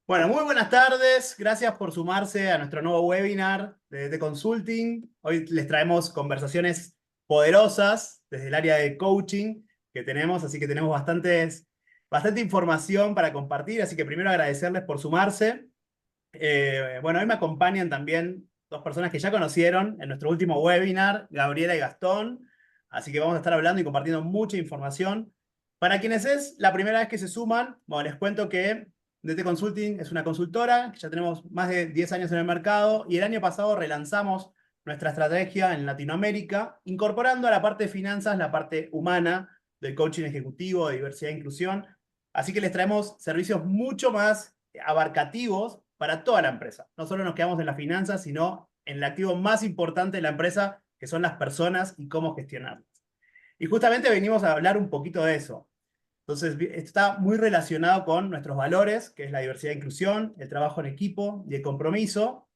Bueno, muy buenas tardes. Gracias por sumarse a nuestro nuevo webinar de DT Consulting. Hoy les traemos conversaciones poderosas desde el área de coaching que tenemos, así que tenemos bastante información para compartir, así que primero agradecerles por sumarse. Bueno, hoy me acompañan también dos personas que ya conocieron en nuestro último webinar, Gabriela y Gastón, así que vamos a estar hablando y compartiendo mucha información. Para quienes es la primera vez que se suman, bueno, les cuento que DT Consulting es una consultora, que ya tenemos más de 10 años en el mercado y el año pasado relanzamos nuestra estrategia en Latinoamérica, incorporando a la parte de finanzas la parte humana del coaching ejecutivo, de diversidad e inclusión. Así que les traemos servicios mucho más abarcativos para toda la empresa. No solo nos quedamos en las finanzas, sino en el activo más importante de la empresa, que son las personas y cómo gestionarlas. Y justamente venimos a hablar un poquito de eso. Entonces, está muy relacionado con nuestros valores, que es la diversidad e inclusión, el trabajo en equipo y el compromiso.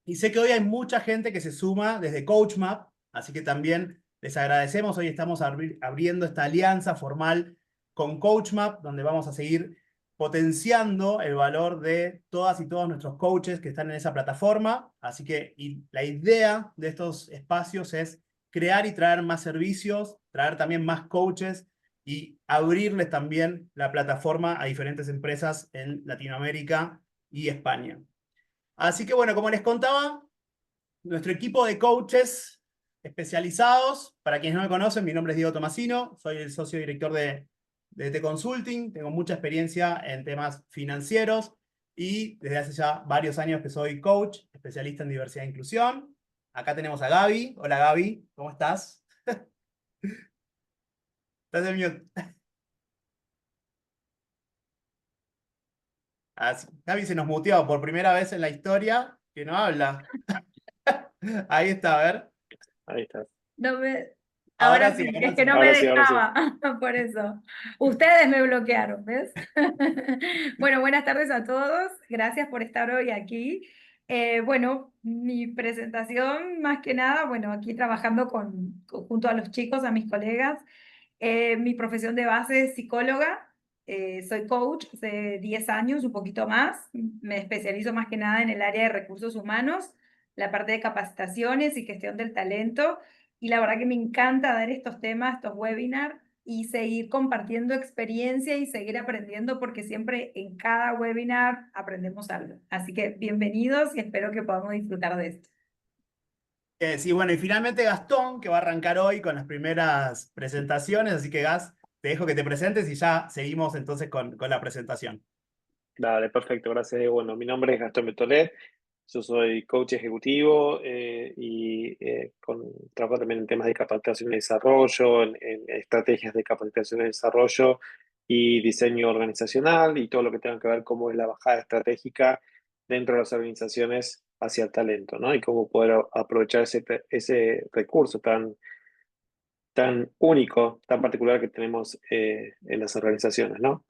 Y sé que hoy hay mucha gente que se suma desde CoachMap, así que también les agradecemos. Hoy estamos abriendo esta alianza formal con CoachMap, donde vamos a seguir potenciando el valor de todas y todos nuestros coaches que están en esa plataforma. Así que la idea de estos espacios es crear y traer más servicios, traer también más coaches y abrirles también la plataforma a diferentes empresas en Latinoamérica y España. Así que bueno, como les contaba, nuestro equipo de coaches especializados, para quienes no me conocen, mi nombre es Diego Tomasino, soy el socio director de T Consulting, tengo mucha experiencia en temas financieros y desde hace ya varios años que soy coach, especialista en diversidad e inclusión. Acá tenemos a Gaby. Hola Gaby, ¿cómo estás? ¿Estás en mute? Gaby se nos muteó por primera vez en la historia que no habla. Ahí está, a ver. Ahí está. No me... Ahora Ahora sí, sí, es ahora que sí. no me Ahora sí, ahora sí. dejaba, por eso. Ustedes me bloquearon, ¿ves? Bueno, buenas tardes a todos. Gracias por estar hoy aquí. Bueno, mi presentación, más que nada, bueno, aquí trabajando junto a los chicos, a mis colegas. Mi profesión de base es psicóloga. Soy coach hace 10 años, un poquito más. Me especializo más que nada en el área de recursos humanos, la parte de capacitaciones y gestión del talento. Y la verdad que me encanta dar estos temas, estos webinars y seguir compartiendo experiencia y seguir aprendiendo porque siempre en cada webinar aprendemos algo. Así que bienvenidos y espero que podamos disfrutar de esto. Sí, bueno, y finalmente Gastón, que va a arrancar hoy con las primeras presentaciones, así que Gas, te dejo que te presentes y ya seguimos entonces con la presentación. Dale, perfecto, gracias. Bueno, mi nombre es Gastón Betolet, yo soy coach ejecutivo trabajo también en temas de capacitación y desarrollo, en estrategias de capacitación y desarrollo y diseño organizacional y todo lo que tenga que ver cómo es la bajada estratégica dentro de las organizaciones hacia el talento, ¿no? Y cómo poder aprovechar ese recurso tan único, tan particular que tenemos en las organizaciones, ¿no?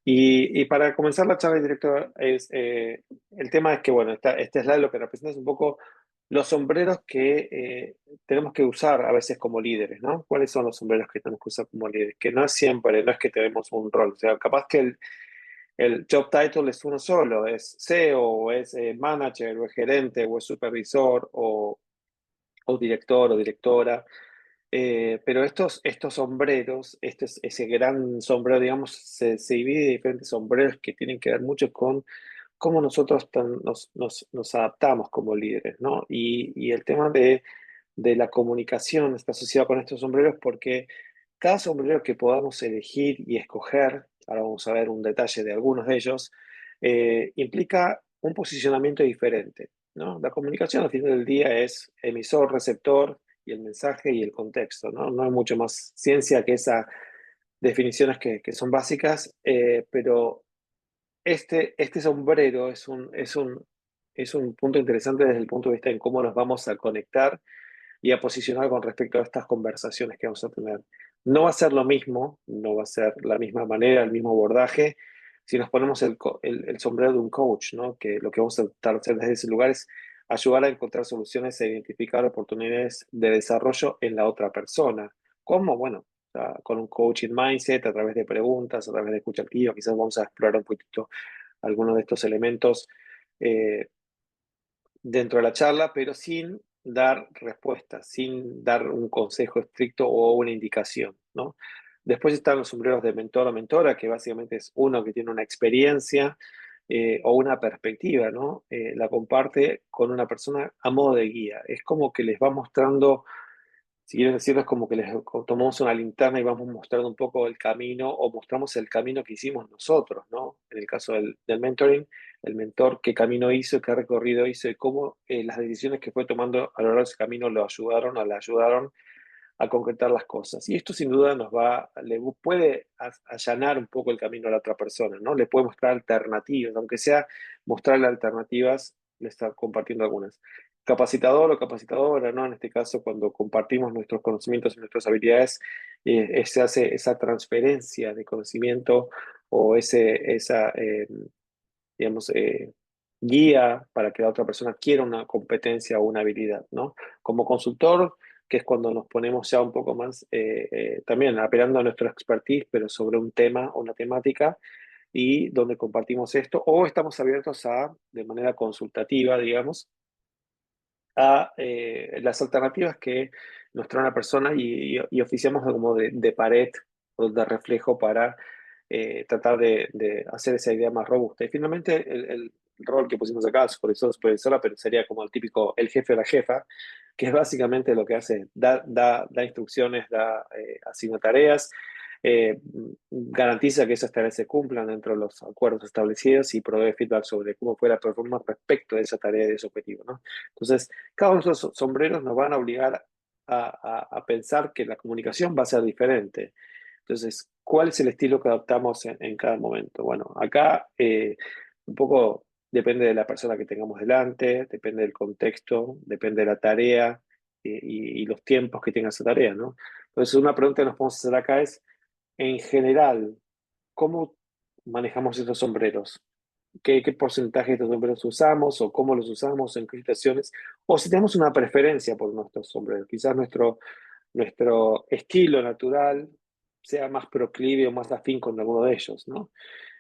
Y para comenzar la charla, director, el tema es que, bueno, este slide lo que representa es un poco los sombreros que tenemos que usar a veces como líderes, ¿no? ¿Cuáles son los sombreros que tenemos que usar como líderes? Que no es siempre, no es que tenemos un rol, o sea, capaz que el job title es uno solo, es CEO, o es manager, o es gerente, o es supervisor, o director o directora. Pero estos sombreros, ese gran sombrero, digamos, se divide en diferentes sombreros que tienen que ver mucho con cómo nosotros nos adaptamos como líderes, ¿no? Y el tema de la comunicación está asociado con estos sombreros porque cada sombrero que podamos elegir y escoger, ahora vamos a ver un detalle de algunos de ellos, implica un posicionamiento diferente, ¿no? La comunicación al final del día es emisor, receptor y el mensaje y el contexto, ¿no? No hay mucho más ciencia que esas definiciones que son básicas, pero este sombrero es un punto interesante desde el punto de vista en cómo nos vamos a conectar y a posicionar con respecto a estas conversaciones que vamos a tener. No va a ser lo mismo, no va a ser la misma manera, el mismo abordaje, si nos ponemos el sombrero de un coach, ¿no? Que lo que vamos a tratar de hacer desde ese lugar es ayudar a encontrar soluciones e identificar oportunidades de desarrollo en la otra persona. ¿Cómo? Bueno, con un coaching mindset, a través de preguntas, a través de escucha activa, quizás vamos a explorar un poquito algunos de estos elementos dentro de la charla, pero sin dar respuestas, sin dar un consejo estricto o una indicación, ¿no? Después están los sombreros de mentor o mentora, que básicamente es uno que tiene una experiencia o una perspectiva, ¿no? La comparte con una persona a modo de guía. Es como que les va mostrando, si quieren decirlo, es como que les tomamos una linterna y vamos mostrando un poco el camino o mostramos el camino que hicimos nosotros, ¿no? En el caso del mentoring, el mentor, qué camino hizo, qué recorrido hizo y cómo las decisiones que fue tomando a lo largo de ese camino lo ayudaron o le ayudaron a concretar las cosas. Y esto sin duda le puede allanar un poco el camino a la otra persona, ¿no? Le puede mostrar alternativas, aunque sea mostrarle alternativas, le está compartiendo algunas. Capacitador o capacitadora, ¿no? En este caso, cuando compartimos nuestros conocimientos y nuestras habilidades, se hace esa transferencia de conocimiento o esa, digamos, guía para que la otra persona quiera una competencia o una habilidad, ¿no? Como consultor, que es cuando nos ponemos ya un poco más, también apelando a nuestra expertise, pero sobre un tema o una temática, y donde compartimos esto, o estamos abiertos de manera consultativa, digamos, a las alternativas que nos trae una persona y oficiamos como de pared o de reflejo para tratar de hacer esa idea más robusta. Y finalmente, el rol que pusimos acá, supervisor, supervisora, pero sería como el típico, el jefe o la jefa, que es básicamente lo que hace, da instrucciones, asigna tareas, garantiza que esas tareas se cumplan dentro de los acuerdos establecidos y provee feedback sobre cómo fue la performance respecto de esa tarea y de ese objetivo, ¿no? Entonces, cada uno de esos sombreros nos van a obligar a pensar que la comunicación va a ser diferente. Entonces, ¿cuál es el estilo que adoptamos en cada momento? Bueno, acá un poco depende de la persona que tengamos delante, depende del contexto, depende de la tarea y los tiempos que tenga esa tarea, ¿no? Entonces, una pregunta que nos podemos hacer acá es, en general, ¿cómo manejamos estos sombreros? ¿Qué porcentaje de estos sombreros usamos o cómo los usamos, en qué situaciones? O si tenemos una preferencia por nuestros sombreros, quizás nuestro estilo natural sea más proclive o más afín con alguno de ellos, ¿no?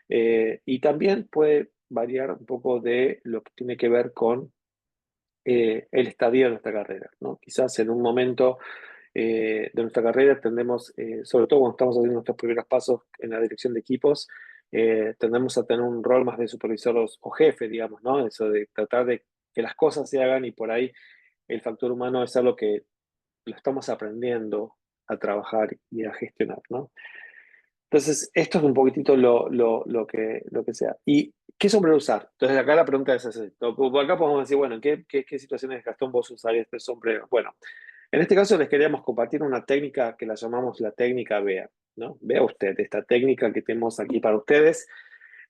Y también puede variar un poco de lo que tiene que ver con el estadio de nuestra carrera, ¿no? Quizás en un momento de nuestra carrera tendemos, sobre todo cuando estamos haciendo nuestros primeros pasos en la dirección de equipos, tendemos a tener un rol más de supervisor o jefe, digamos, ¿no? Eso de tratar de que las cosas se hagan y por ahí el factor humano es algo que lo estamos aprendiendo a trabajar y a gestionar, ¿no? Entonces, esto es un poquitito lo que sea. ¿Y qué sombrero usar? Entonces, acá la pregunta es así. Acá podemos decir, bueno, ¿en qué situaciones, Gastón, vos usarías este sombrero? Bueno, en este caso les queríamos compartir una técnica que la llamamos la técnica BEA, ¿no? Vea usted, esta técnica que tenemos aquí para ustedes,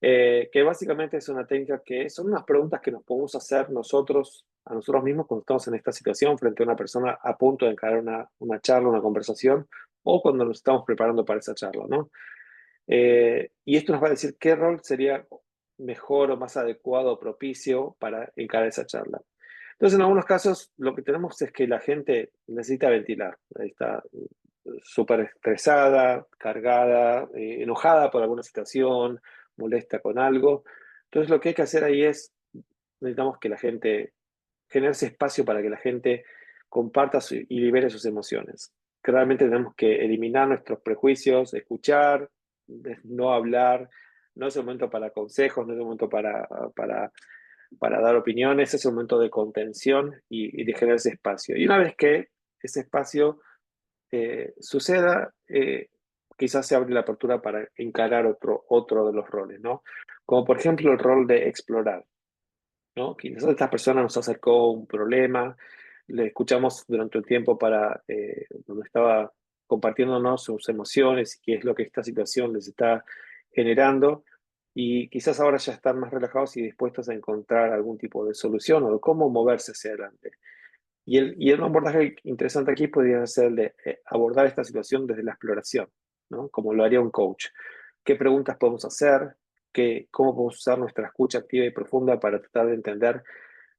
que básicamente es una técnica que son unas preguntas que nos podemos hacer nosotros, a nosotros mismos cuando estamos en esta situación frente a una persona a punto de encarar una charla, una conversación, o cuando nos estamos preparando para esa charla, ¿no? Y esto nos va a decir qué rol sería mejor o más adecuado o propicio para encarar esa charla. Entonces, en algunos casos, lo que tenemos es que la gente necesita ventilar. Está súper estresada, cargada, enojada por alguna situación, molesta con algo. Entonces, lo que hay que hacer ahí es, necesitamos que la gente, genere ese espacio para que la gente comparta y libere sus emociones. Claramente tenemos que eliminar nuestros prejuicios, escuchar, no hablar. No es el momento para consejos, no es el momento para dar opiniones, es un momento de contención y de generar ese espacio. Y una vez que ese espacio suceda, quizás se abre la apertura para encarar otro de los roles, ¿no? Como por ejemplo el rol de explorar, ¿no? Quizás esta persona nos acercó un problema, le escuchamos durante un tiempo donde estaba compartiéndonos sus emociones y qué es lo que esta situación les está generando, y quizás ahora ya están más relajados y dispuestos a encontrar algún tipo de solución o de cómo moverse hacia adelante. Y el abordaje interesante aquí podría ser el de abordar esta situación desde la exploración, ¿no? Como lo haría un coach. ¿Qué preguntas podemos hacer? ¿Cómo podemos usar nuestra escucha activa y profunda para tratar de entender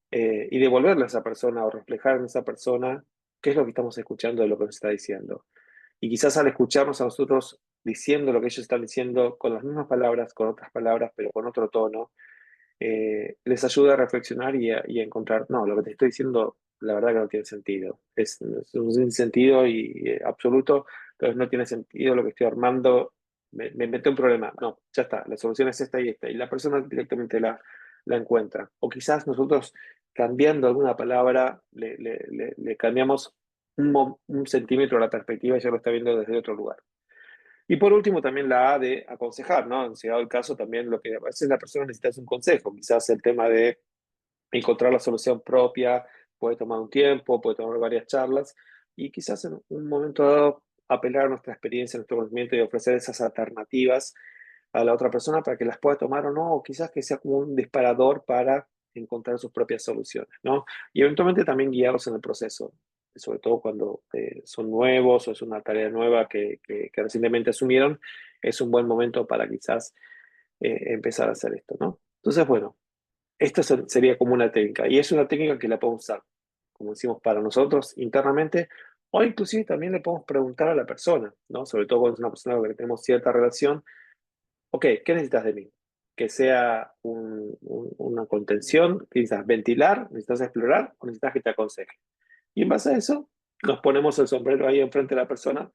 y devolverle a esa persona o reflejar en esa persona qué es lo que estamos escuchando de lo que nos está diciendo? Y quizás al escucharnos a nosotros diciendo lo que ellos están diciendo con las mismas palabras, con otras palabras, pero con otro tono, les ayuda a reflexionar y a encontrar, no, lo que te estoy diciendo, la verdad que no tiene sentido. Es un sinsentido y absoluto, entonces no tiene sentido lo que estoy armando, me inventé un problema. No, ya está, la solución es esta y esta, y la persona directamente la encuentra. O quizás nosotros cambiando alguna palabra, le cambiamos un centímetro a la perspectiva y ya lo está viendo desde otro lugar. Y por último, también la A de aconsejar, ¿no? En llegado el caso, también lo que a veces la persona necesita es un consejo. Quizás el tema de encontrar la solución propia puede tomar un tiempo, puede tomar varias charlas, y quizás en un momento dado apelar a nuestra experiencia, a nuestro conocimiento y ofrecer esas alternativas a la otra persona para que las pueda tomar o no, o quizás que sea como un disparador para encontrar sus propias soluciones, ¿no? Y eventualmente también guiarlos en el proceso, sobre todo cuando son nuevos o es una tarea nueva que recientemente asumieron, es un buen momento para quizás empezar a hacer esto, ¿no? Entonces, bueno, esto sería como una técnica, y es una técnica que la podemos usar, como decimos, para nosotros internamente, o inclusive también le podemos preguntar a la persona, ¿no? Sobre todo cuando es una persona con la que tenemos cierta relación. Ok, ¿qué necesitas de mí? Que sea una contención, necesitas ventilar, necesitas explorar o necesitas que te aconseje. Y en base a eso, nos ponemos el sombrero ahí enfrente de la persona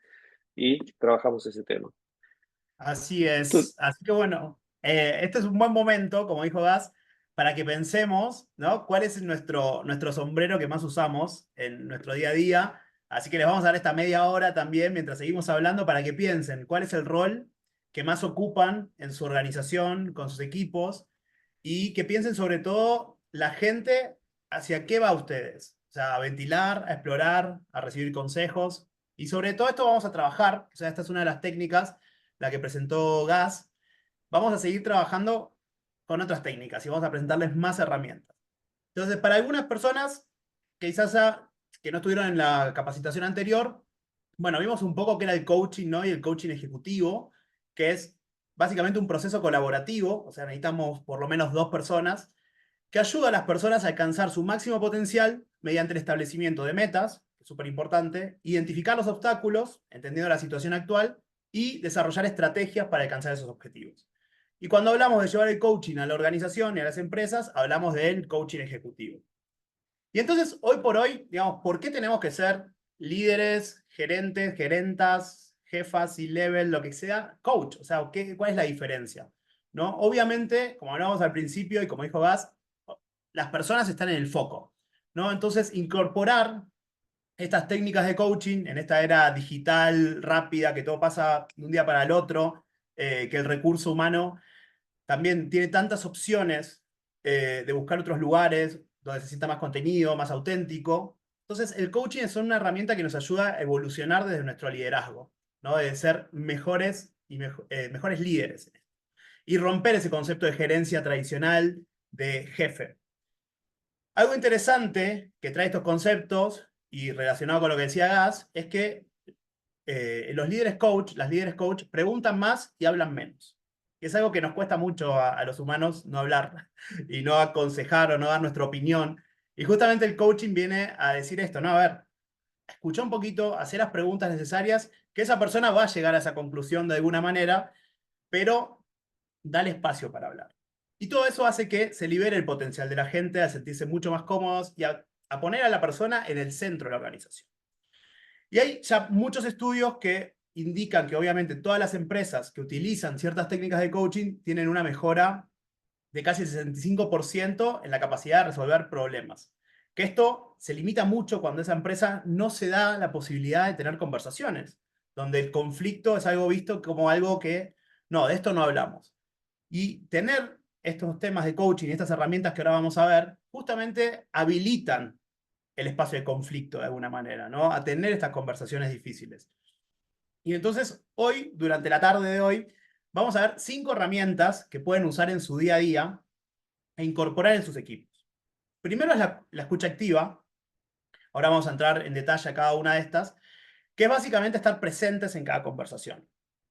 y trabajamos ese tema. Así Entonces, es. Así que bueno, este es un buen momento, como dijo Gas, para que pensemos, ¿no? ¿Cuál es nuestro sombrero que más usamos en nuestro día a día? Así que les vamos a dar esta media hora también mientras seguimos hablando para que piensen cuál es el rol que más ocupan en su organización, con sus equipos, y que piensen sobre todo la gente hacia qué va a ustedes. O sea, a ventilar, a explorar, a recibir consejos. Y sobre todo esto vamos a trabajar, o sea, esta es una de las técnicas, la que presentó Gas. Vamos a seguir trabajando con otras técnicas y vamos a presentarles más herramientas. Entonces, para algunas personas que quizás que no estuvieron en la capacitación anterior, bueno, vimos un poco qué era el coaching, ¿no? Y el coaching ejecutivo, que es básicamente un proceso colaborativo, o sea, necesitamos por lo menos dos personas, que ayuda a las personas a alcanzar su máximo potencial mediante el establecimiento de metas, que es súper importante, identificar los obstáculos, entendiendo la situación actual, y desarrollar estrategias para alcanzar esos objetivos. Y cuando hablamos de llevar el coaching a la organización y a las empresas, hablamos del coaching ejecutivo. Y entonces, hoy por hoy, digamos, ¿por qué tenemos que ser líderes, gerentes, gerentas, jefas, C-level, lo que sea, coach? O sea, ¿cuál es la diferencia? ¿No? Obviamente, como hablábamos al principio y como dijo Gas, las personas están en el foco, ¿no? Entonces, incorporar estas técnicas de coaching en esta era digital, rápida, que todo pasa de un día para el otro, que el recurso humano también tiene tantas opciones de buscar otros lugares donde se sienta más contenido, más auténtico. Entonces, el coaching es una herramienta que nos ayuda a evolucionar desde nuestro liderazgo, ¿no? De ser mejores y mejores líderes. Y romper ese concepto de gerencia tradicional de jefe. Algo interesante que trae estos conceptos y relacionado con lo que decía Gas es que los líderes coach, las líderes coach, preguntan más y hablan menos. Y es algo que nos cuesta mucho a los humanos no hablar y no aconsejar o no dar nuestra opinión. Y justamente el coaching viene a decir esto, ¿no? A ver, escucha un poquito, hacer las preguntas necesarias, que esa persona va a llegar a esa conclusión de alguna manera, pero dale espacio para hablar. Y todo eso hace que se libere el potencial de la gente a sentirse mucho más cómodos y a poner a la persona en el centro de la organización. Y hay ya muchos estudios que indican que obviamente todas las empresas que utilizan ciertas técnicas de coaching tienen una mejora de casi el 65% en la capacidad de resolver problemas. Que esto se limita mucho cuando esa empresa no se da la posibilidad de tener conversaciones, donde el conflicto es algo visto como algo que, no, de esto no hablamos. Y tener estos temas de coaching y estas herramientas que ahora vamos a ver, justamente habilitan el espacio de conflicto de alguna manera, ¿no? A tener estas conversaciones difíciles. Y entonces hoy, durante la tarde de hoy, vamos a ver 5 herramientas que pueden usar en su día a día e incorporar en sus equipos. Primero es la escucha activa. Ahora vamos a entrar en detalle a cada una de estas, que es básicamente estar presentes en cada conversación.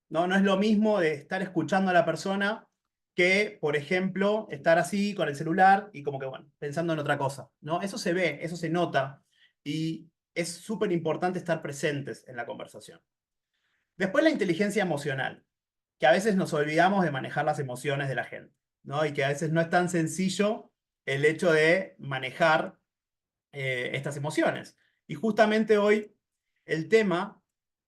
No, no es lo mismo de estar escuchando a la persona que, por ejemplo, estar así con el celular y como que, bueno, pensando en otra cosa, ¿no? Eso se ve, eso se nota y es súper importante estar presentes en la conversación. Después la inteligencia emocional, que a veces nos olvidamos de manejar las emociones de la gente, ¿no? Y que a veces no es tan sencillo el hecho de manejar estas emociones. Y justamente hoy el tema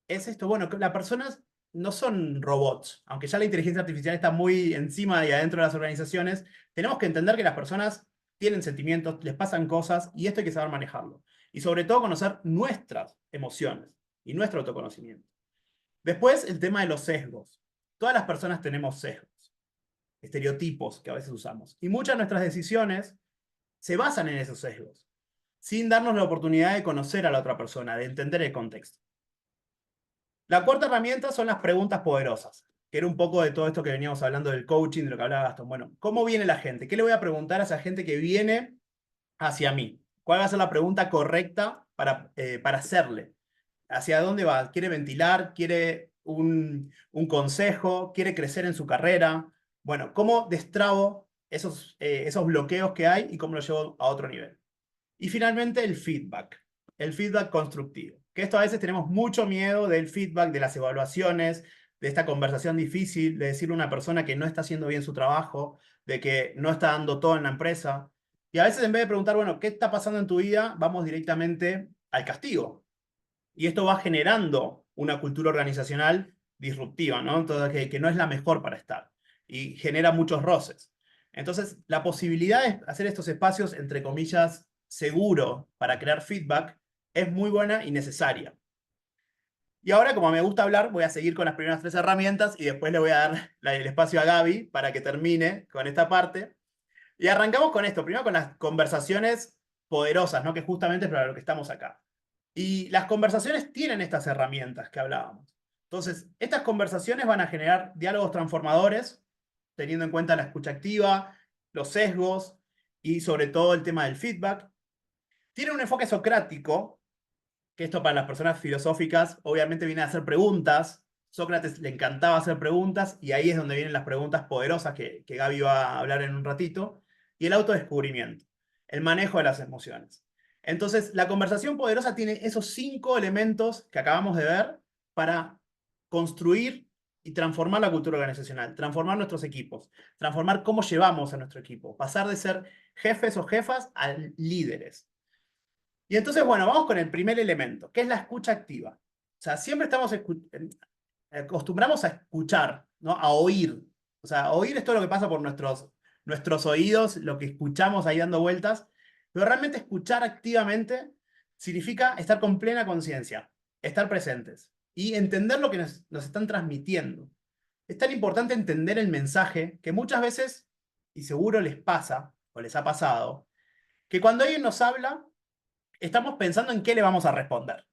es esto, bueno, que las personas no son robots, aunque ya la inteligencia artificial está muy encima y adentro de las organizaciones, tenemos que entender que las personas tienen sentimientos, les pasan cosas y esto hay que saber manejarlo. Y sobre todo conocer nuestras emociones y nuestro autoconocimiento. Después, el tema de los sesgos. Todas las personas tenemos sesgos, estereotipos que a veces usamos. Y muchas de nuestras decisiones se basan en esos sesgos, sin darnos la oportunidad de conocer a la otra persona, de entender el contexto. La cuarta herramienta son las preguntas poderosas, que era un poco de todo esto que veníamos hablando del coaching, de lo que hablaba Gastón. Bueno, ¿cómo viene la gente? ¿Qué le voy a preguntar a esa gente que viene hacia mí? ¿Cuál va a ser la pregunta correcta para hacerle? ¿Hacia dónde va? ¿Quiere ventilar? ¿Quiere un consejo? ¿Quiere crecer en su carrera? Bueno, ¿cómo destrabo esos bloqueos que hay y cómo lo llevo a otro nivel? Y finalmente el feedback constructivo. Que esto a veces tenemos mucho miedo del feedback, de las evaluaciones, de esta conversación difícil, de decirle a una persona que no está haciendo bien su trabajo, de que no está dando todo en la empresa. Y a veces en vez de preguntar, bueno, ¿qué está pasando en tu vida? Vamos directamente al castigo. Y esto va generando una cultura organizacional disruptiva, ¿no? Entonces, que no es la mejor para estar. Y genera muchos roces. Entonces, la posibilidad de hacer estos espacios, entre comillas, seguro para crear feedback, es muy buena y necesaria. Y ahora, como me gusta hablar, voy a seguir con las primeras 3 herramientas y después le voy a dar el espacio a Gaby para que termine con esta parte. Y arrancamos con esto, primero con las conversaciones poderosas, ¿no? Que justamente es para lo que estamos acá. Y las conversaciones tienen estas herramientas que hablábamos. Entonces, estas conversaciones van a generar diálogos transformadores, teniendo en cuenta la escucha activa, los sesgos y sobre todo el tema del feedback. Tiene un enfoque socrático, que esto para las personas filosóficas obviamente viene a hacer preguntas. Sócrates le encantaba hacer preguntas y ahí es donde vienen las preguntas poderosas que Gaby va a hablar en un ratito. Y el autodescubrimiento, el manejo de las emociones. Entonces, la conversación poderosa tiene esos 5 elementos que acabamos de ver para construir y transformar la cultura organizacional, transformar nuestros equipos, transformar cómo llevamos a nuestro equipo, pasar de ser jefes o jefas a líderes. Y entonces, bueno, vamos con el primer elemento, que es la escucha activa. O sea, siempre acostumbramos a escuchar, ¿no? A oír. O sea, oír es todo lo que pasa por nuestros oídos, lo que escuchamos ahí dando vueltas, pero realmente escuchar activamente significa estar con plena conciencia, estar presentes y entender lo que nos están transmitiendo. Es tan importante entender el mensaje que muchas veces, y seguro les pasa o les ha pasado, que cuando alguien nos habla, estamos pensando en qué le vamos a responder.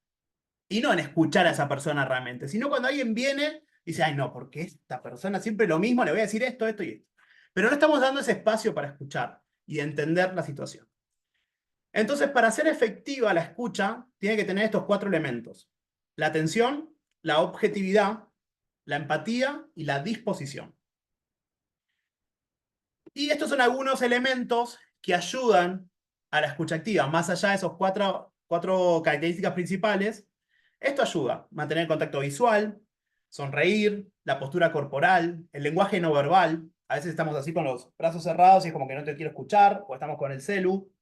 Y no en escuchar a esa persona realmente, sino cuando alguien viene y dice, ay no, porque esta persona siempre lo mismo, le voy a decir esto, esto y esto. Pero no estamos dando ese espacio para escuchar y entender la situación. Entonces, para ser efectiva la escucha, tiene que tener estos 4 elementos. La atención, la objetividad, la empatía y la disposición. Y estos son algunos elementos que ayudan a la escucha activa, más allá de esos cuatro características principales. Esto ayuda a mantener el contacto visual, sonreír, la postura corporal, el lenguaje no verbal. A veces estamos así con los brazos cerrados y es como que no te quiero escuchar, o estamos con el celu.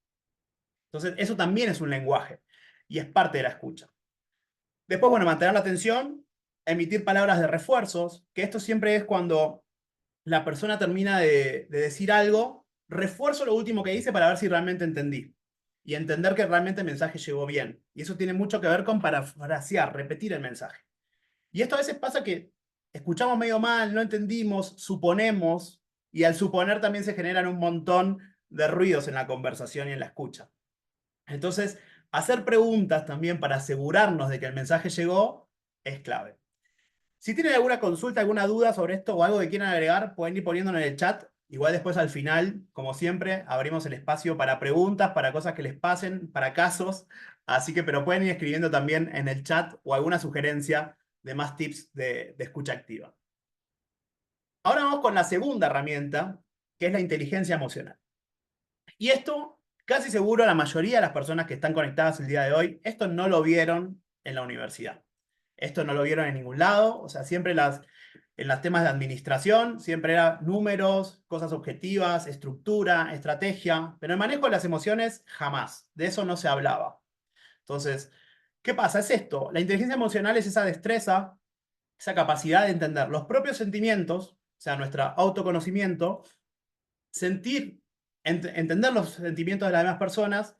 Entonces, eso también es un lenguaje y es parte de la escucha. Después, bueno, mantener la atención, emitir palabras de refuerzos, que esto siempre es cuando la persona termina de decir algo, refuerzo lo último que dice para ver si realmente entendí. Y entender que realmente el mensaje llegó bien. Y eso tiene mucho que ver con parafrasear, repetir el mensaje. Y esto a veces pasa que escuchamos medio mal, no entendimos, suponemos, y al suponer también se generan un montón de ruidos en la conversación y en la escucha. Entonces, hacer preguntas también para asegurarnos de que el mensaje llegó es clave. Si tienen alguna consulta, alguna duda sobre esto o algo que quieran agregar, pueden ir poniéndolo en el chat. Igual después al final, como siempre, abrimos el espacio para preguntas, para cosas que les pasen, para casos. Así que, pero pueden ir escribiendo también en el chat o alguna sugerencia de más tips de escucha activa. Ahora vamos con la segunda herramienta, que es la inteligencia emocional. Y esto, casi seguro, la mayoría de las personas que están conectadas el día de hoy, esto no lo vieron en la universidad. Esto no lo vieron en ningún lado, o sea, siempre en los temas de administración, siempre era números, cosas objetivas, estructura, estrategia, pero el manejo de las emociones jamás, de eso no se hablaba. Entonces, ¿qué pasa? Es esto, la inteligencia emocional es esa destreza, esa capacidad de entender los propios sentimientos, o sea, nuestro autoconocimiento, entender los sentimientos de las demás personas,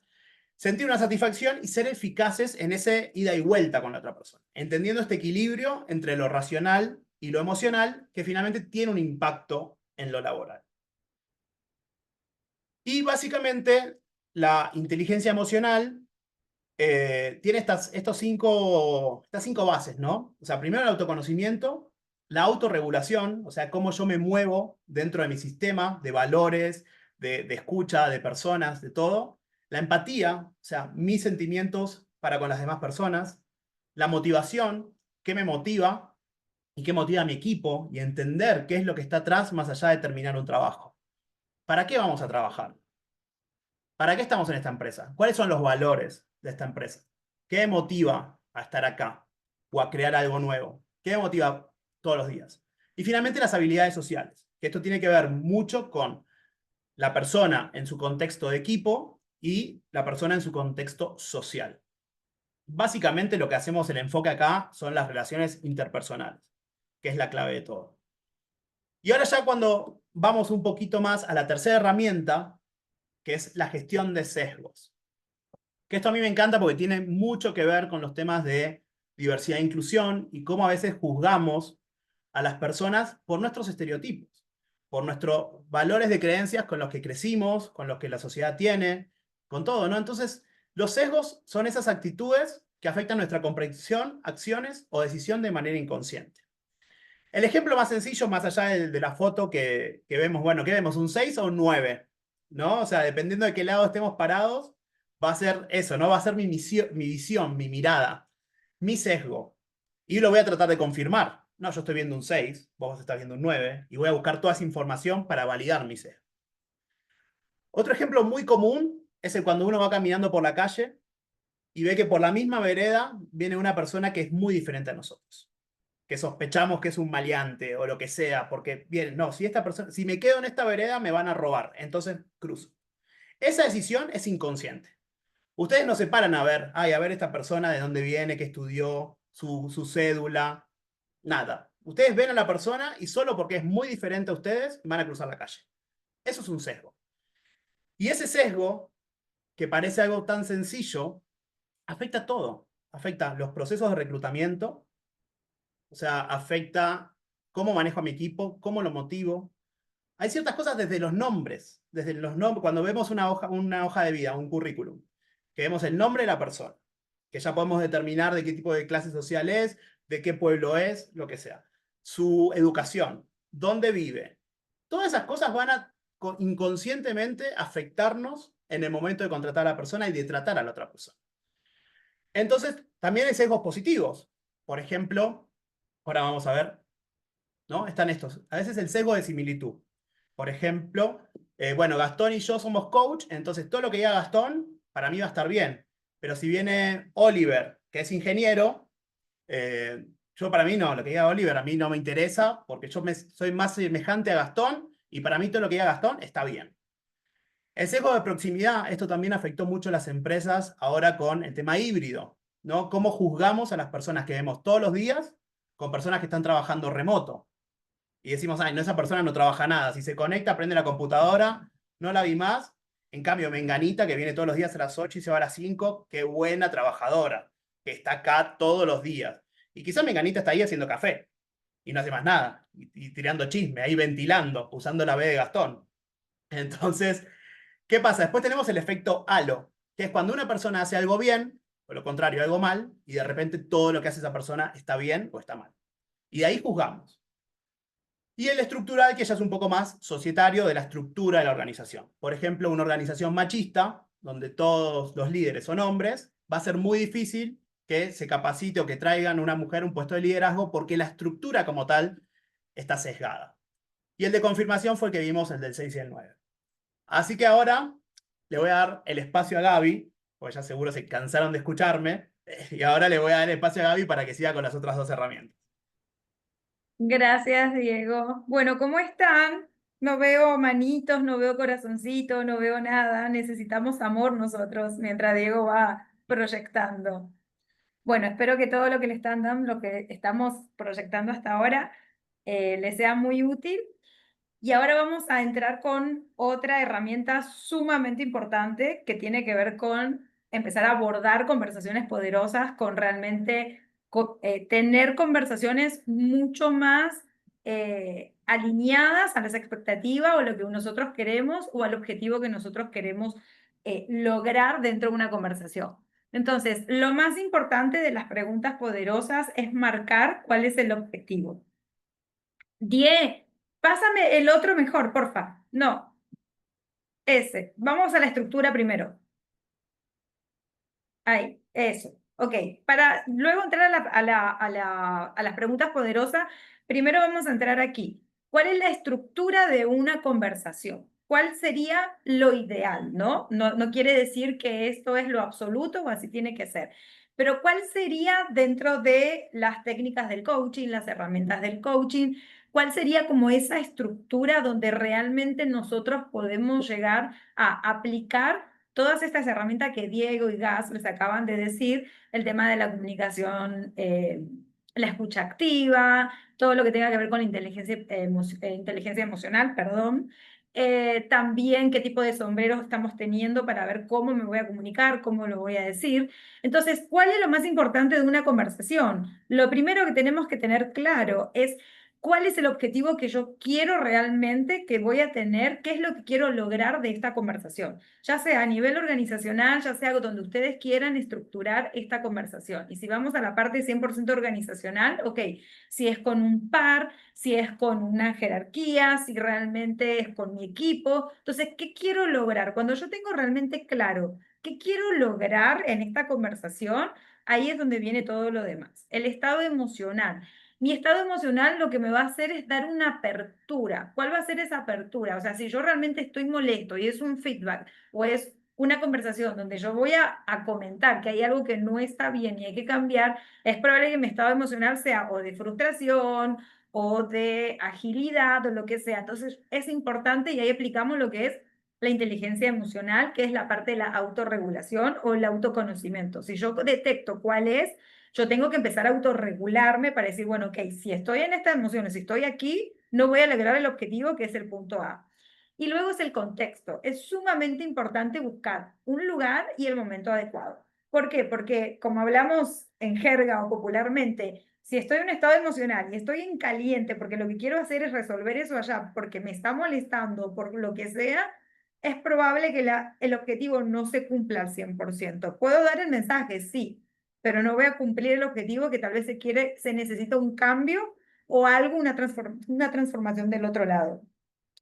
sentir una satisfacción y ser eficaces en ese ida y vuelta con la otra persona, entendiendo este equilibrio entre lo racional y lo emocional que finalmente tiene un impacto en lo laboral. Y básicamente la inteligencia emocional tiene estas cinco bases, ¿no? O sea, primero el autoconocimiento, la autorregulación, o sea, cómo yo me muevo dentro de mi sistema de valores, de escucha, de personas, de todo. La empatía, o sea, mis sentimientos para con las demás personas. La motivación, qué me motiva y qué motiva a mi equipo y entender qué es lo que está atrás más allá de terminar un trabajo. ¿Para qué vamos a trabajar? ¿Para qué estamos en esta empresa? ¿Cuáles son los valores de esta empresa? ¿Qué me motiva a estar acá o a crear algo nuevo? ¿Qué me motiva todos los días? Y finalmente las habilidades sociales, que esto tiene que ver mucho con la persona en su contexto de equipo y la persona en su contexto social. Básicamente lo que hacemos el enfoque acá son las relaciones interpersonales, que es la clave de todo. Y ahora ya cuando vamos un poquito más a la tercera herramienta, que es la gestión de sesgos. Que esto a mí me encanta porque tiene mucho que ver con los temas de diversidad e inclusión y cómo a veces juzgamos a las personas por nuestros estereotipos, por nuestros valores de creencias con los que crecimos, con los que la sociedad tiene, con todo, ¿no? Entonces, los sesgos son esas actitudes que afectan nuestra comprensión, acciones o decisión de manera inconsciente. El ejemplo más sencillo, más allá de la foto que vemos, bueno, ¿qué vemos? ¿Un 6 o un 9? ¿No? O sea, dependiendo de qué lado estemos parados, va a ser eso, ¿no? Va a ser mi visión, mi mirada, mi sesgo. Y lo voy a tratar de confirmar. No, yo estoy viendo un 6, vos estás viendo un 9, y voy a buscar toda esa información para validar mi sesgo. Otro ejemplo muy común es el cuando uno va caminando por la calle y ve que por la misma vereda viene una persona que es muy diferente a nosotros, que sospechamos que es un maleante o lo que sea, porque bien, no, si me quedo en esta vereda me van a robar, entonces cruzo. Esa decisión es inconsciente. Ustedes no se paran a ver, ay, a ver esta persona de dónde viene, qué estudió, su cédula, nada. Ustedes ven a la persona y solo porque es muy diferente a ustedes van a cruzar la calle. Eso es un sesgo. Y ese sesgo, que parece algo tan sencillo, afecta todo. Afecta los procesos de reclutamiento, o sea, afecta cómo manejo a mi equipo, cómo lo motivo. Hay ciertas cosas desde los nombres, cuando vemos una hoja de vida, un currículum, que vemos el nombre de la persona, que ya podemos determinar de qué tipo de clase social es, de qué pueblo es, lo que sea. Su educación, dónde vive. Todas esas cosas van a inconscientemente afectarnos en el momento de contratar a la persona y de tratar a la otra persona. Entonces, también hay sesgos positivos. Por ejemplo, ahora vamos a ver, ¿no? Están estos. A veces el sesgo de similitud. Por ejemplo, bueno, Gastón y yo somos coach, entonces todo lo que diga Gastón para mí va a estar bien. Pero si viene Oliver, que es ingeniero, yo para mí no, lo que diga Oliver a mí no me interesa porque soy más semejante a Gastón y para mí todo lo que diga Gastón está bien. El sesgo de proximidad, esto también afectó mucho a las empresas ahora con el tema híbrido, ¿no? Cómo juzgamos a las personas que vemos todos los días con personas que están trabajando remoto. Y decimos, ay, no, esa persona no trabaja nada. Si se conecta, prende la computadora, no la vi más. En cambio, Menganita, que viene todos los días a las 8 y se va a las 5, qué buena trabajadora, que está acá todos los días. Y quizás Menganita está ahí haciendo café y no hace más nada, y tirando chisme, ahí ventilando, usando la B de Gastón. Entonces, ¿qué pasa? Después tenemos el efecto halo, que es cuando una persona hace algo bien, o lo contrario, algo mal, y de repente todo lo que hace esa persona está bien o está mal. Y de ahí juzgamos. Y el estructural, que ya es un poco más societario de la estructura de la organización. Por ejemplo, una organización machista, donde todos los líderes son hombres, va a ser muy difícil que se capacite o que traigan a una mujer a un puesto de liderazgo porque la estructura como tal está sesgada. Y el de confirmación fue el que vimos, el del 6 y el 9. Así que ahora le voy a dar el espacio a Gaby, porque ya seguro se cansaron de escucharme, Y ahora le voy a dar espacio a Gaby para que siga con las otras dos herramientas. Gracias, Diego. Bueno, ¿cómo están? No veo manitos, no veo corazoncito, no veo nada. Necesitamos amor nosotros mientras Diego va proyectando. Bueno, espero que todo lo que le están dando, lo que estamos proyectando hasta ahora, les sea muy útil. Y ahora vamos a entrar con otra herramienta sumamente importante que tiene que ver con empezar a abordar conversaciones poderosas, con realmente tener conversaciones mucho más alineadas a las expectativas o lo que nosotros queremos o al objetivo que nosotros queremos lograr dentro de una conversación. Entonces, lo más importante de las preguntas poderosas es marcar cuál es el objetivo. 10. Pásame el otro mejor, porfa. No, ese. Vamos a la estructura primero. Ahí, eso. Ok, para luego entrar a las preguntas poderosas, primero vamos a entrar aquí. ¿Cuál es la estructura de una conversación? ¿Cuál sería lo ideal, no? No quiere decir que esto es lo absoluto o así tiene que ser. Pero ¿cuál sería dentro de las técnicas del coaching, las herramientas del coaching? ¿Cuál sería como esa estructura donde realmente nosotros podemos llegar a aplicar todas estas herramientas que Diego y Gas les acaban de decir, el tema de la comunicación, la escucha activa, todo lo que tenga que ver con la inteligencia emocional, perdón. También qué tipo de sombreros estamos teniendo para ver cómo me voy a comunicar, cómo lo voy a decir. Entonces, ¿cuál es lo más importante de una conversación? Lo primero que tenemos que tener claro es cuál es el objetivo que yo quiero realmente, que voy a tener, qué es lo que quiero lograr de esta conversación, ya sea a nivel organizacional, ya sea donde ustedes quieran estructurar esta conversación. Y si vamos a la parte 100% organizacional, ok, si es con un par, si es con una jerarquía, si realmente es con mi equipo. Entonces, ¿qué quiero lograr? Cuando yo tengo realmente claro qué quiero lograr en esta conversación, ahí es donde viene todo lo demás. El estado emocional. Mi estado emocional lo que me va a hacer es dar una apertura. ¿Cuál va a ser esa apertura? O sea, si yo realmente estoy molesto y es un feedback o es una conversación donde yo voy a comentar que hay algo que no está bien y hay que cambiar, es probable que mi estado emocional sea o de frustración o de agilidad o lo que sea. Entonces es importante y ahí aplicamos lo que es la inteligencia emocional, que es la parte de la autorregulación o el autoconocimiento. Si yo detecto cuál es, yo tengo que empezar a autorregularme para decir, bueno, ok, si estoy en estas emociones, si estoy aquí, no voy a lograr el objetivo que es el punto A. Y luego es el contexto. Es sumamente importante buscar un lugar y el momento adecuado. ¿Por qué? Porque como hablamos en jerga o popularmente, si estoy en un estado emocional y estoy en caliente porque lo que quiero hacer es resolver eso allá porque me está molestando por lo que sea, es probable que el objetivo no se cumpla al 100%. ¿Puedo dar el mensaje? Sí, pero no voy a cumplir el objetivo que tal vez se necesita un cambio o algo, una transformación del otro lado.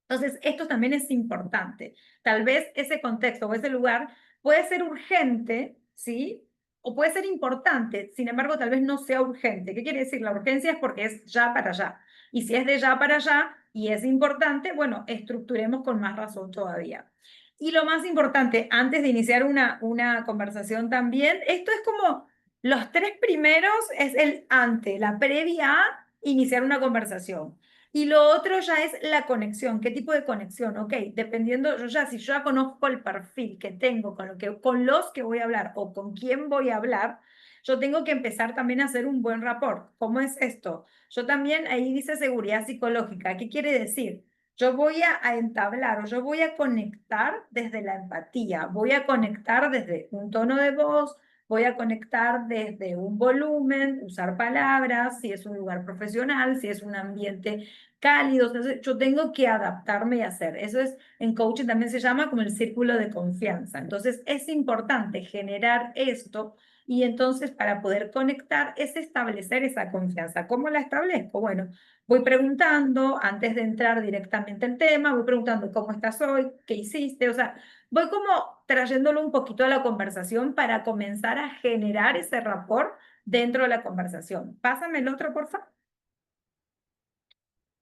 Entonces, esto también es importante. Tal vez ese contexto o ese lugar puede ser urgente, ¿sí? O puede ser importante, sin embargo, tal vez no sea urgente. ¿Qué quiere decir? La urgencia es porque es ya para allá. Y si es de ya para allá y es importante, bueno, estructuremos con más razón todavía. Y lo más importante, antes de iniciar una conversación también, esto es como los tres primeros, es el ante, la previa a iniciar una conversación. Y lo otro ya es la conexión. ¿Qué tipo de conexión? Ok, dependiendo, si yo ya conozco el perfil que tengo con los que voy a hablar o con quién voy a hablar, yo tengo que empezar también a hacer un buen rapport. ¿Cómo es esto? Yo también, ahí dice seguridad psicológica. ¿Qué quiere decir? Yo voy a entablar o yo voy a conectar desde la empatía, voy a conectar desde un tono de voz, voy a conectar desde un volumen, usar palabras, si es un lugar profesional, si es un ambiente cálido. Entonces, yo tengo que adaptarme y hacer. Eso es, en coaching también se llama como el círculo de confianza. Entonces, es importante generar esto y entonces para poder conectar es establecer esa confianza. ¿Cómo la establezco? Bueno, voy preguntando antes de entrar directamente al tema, voy preguntando cómo estás hoy, qué hiciste, o sea, voy como trayéndolo un poquito a la conversación para comenzar a generar ese rapport dentro de la conversación. Pásame el otro, por favor.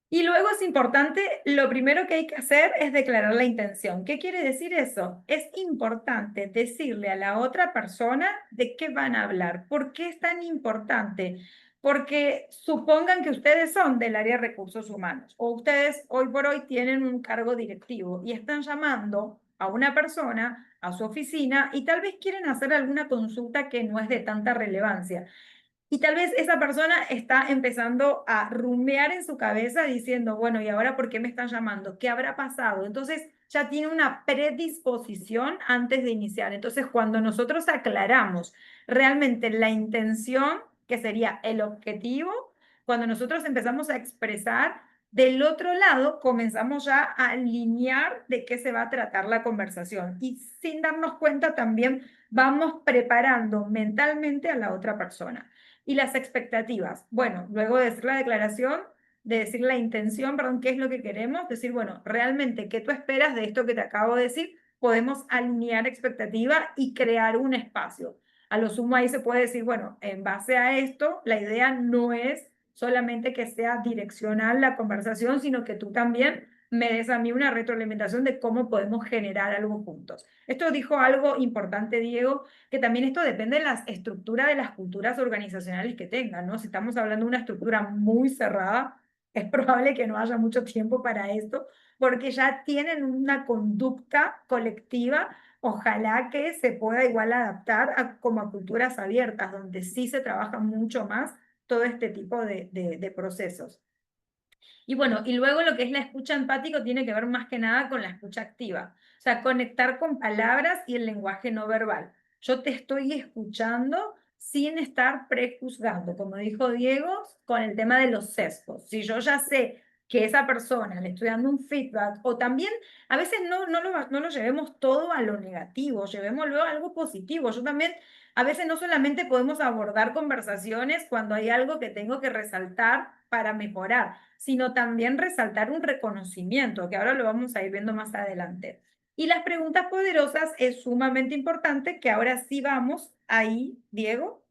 Y luego es importante, lo primero que hay que hacer es declarar la intención. ¿Qué quiere decir eso? Es importante decirle a la otra persona de qué van a hablar. ¿Por qué es tan importante? Porque supongan que ustedes son del área de recursos humanos o ustedes hoy por hoy tienen un cargo directivo y están llamando a una persona a su oficina y tal vez quieren hacer alguna consulta que no es de tanta relevancia. Y tal vez esa persona está empezando a rumear en su cabeza diciendo, bueno, ¿y ahora por qué me están llamando? ¿Qué habrá pasado? Entonces ya tiene una predisposición antes de iniciar. Entonces cuando nosotros aclaramos realmente la intención, que sería el objetivo, cuando nosotros empezamos a expresar, del otro lado comenzamos ya a alinear de qué se va a tratar la conversación. Y sin darnos cuenta también vamos preparando mentalmente a la otra persona. Y las expectativas. Bueno, luego de decir la declaración, de decir la intención, perdón, qué es lo que queremos, decir, bueno, realmente, ¿qué tú esperas de esto que te acabo de decir? Podemos alinear expectativa y crear un espacio. A lo sumo ahí se puede decir, bueno, en base a esto, la idea no es solamente que sea direccional la conversación, sino que tú también me des a mí una retroalimentación de cómo podemos generar algo juntos. Esto dijo algo importante, Diego, que también esto depende de la estructura de las culturas organizacionales que tengan, ¿no? Si estamos hablando de una estructura muy cerrada, es probable que no haya mucho tiempo para esto, porque ya tienen una conducta colectiva, ojalá que se pueda igual adaptar a, como a culturas abiertas, donde sí se trabaja mucho más todo este tipo de procesos. Y bueno, y luego lo que es la escucha empático tiene que ver más que nada con la escucha activa, o sea, conectar con palabras y el lenguaje no verbal. Yo te estoy escuchando sin estar prejuzgando, como dijo Diego, con el tema de los sesgos. Si yo ya sé que esa persona le estoy dando un feedback, o también a veces no lo llevemos todo a lo negativo, llevémoslo a algo positivo. Yo también, a veces no solamente podemos abordar conversaciones cuando hay algo que tengo que resaltar para mejorar, sino también resaltar un reconocimiento, que ahora lo vamos a ir viendo más adelante. Y las preguntas poderosas es sumamente importante, que ahora sí vamos ahí, Diego.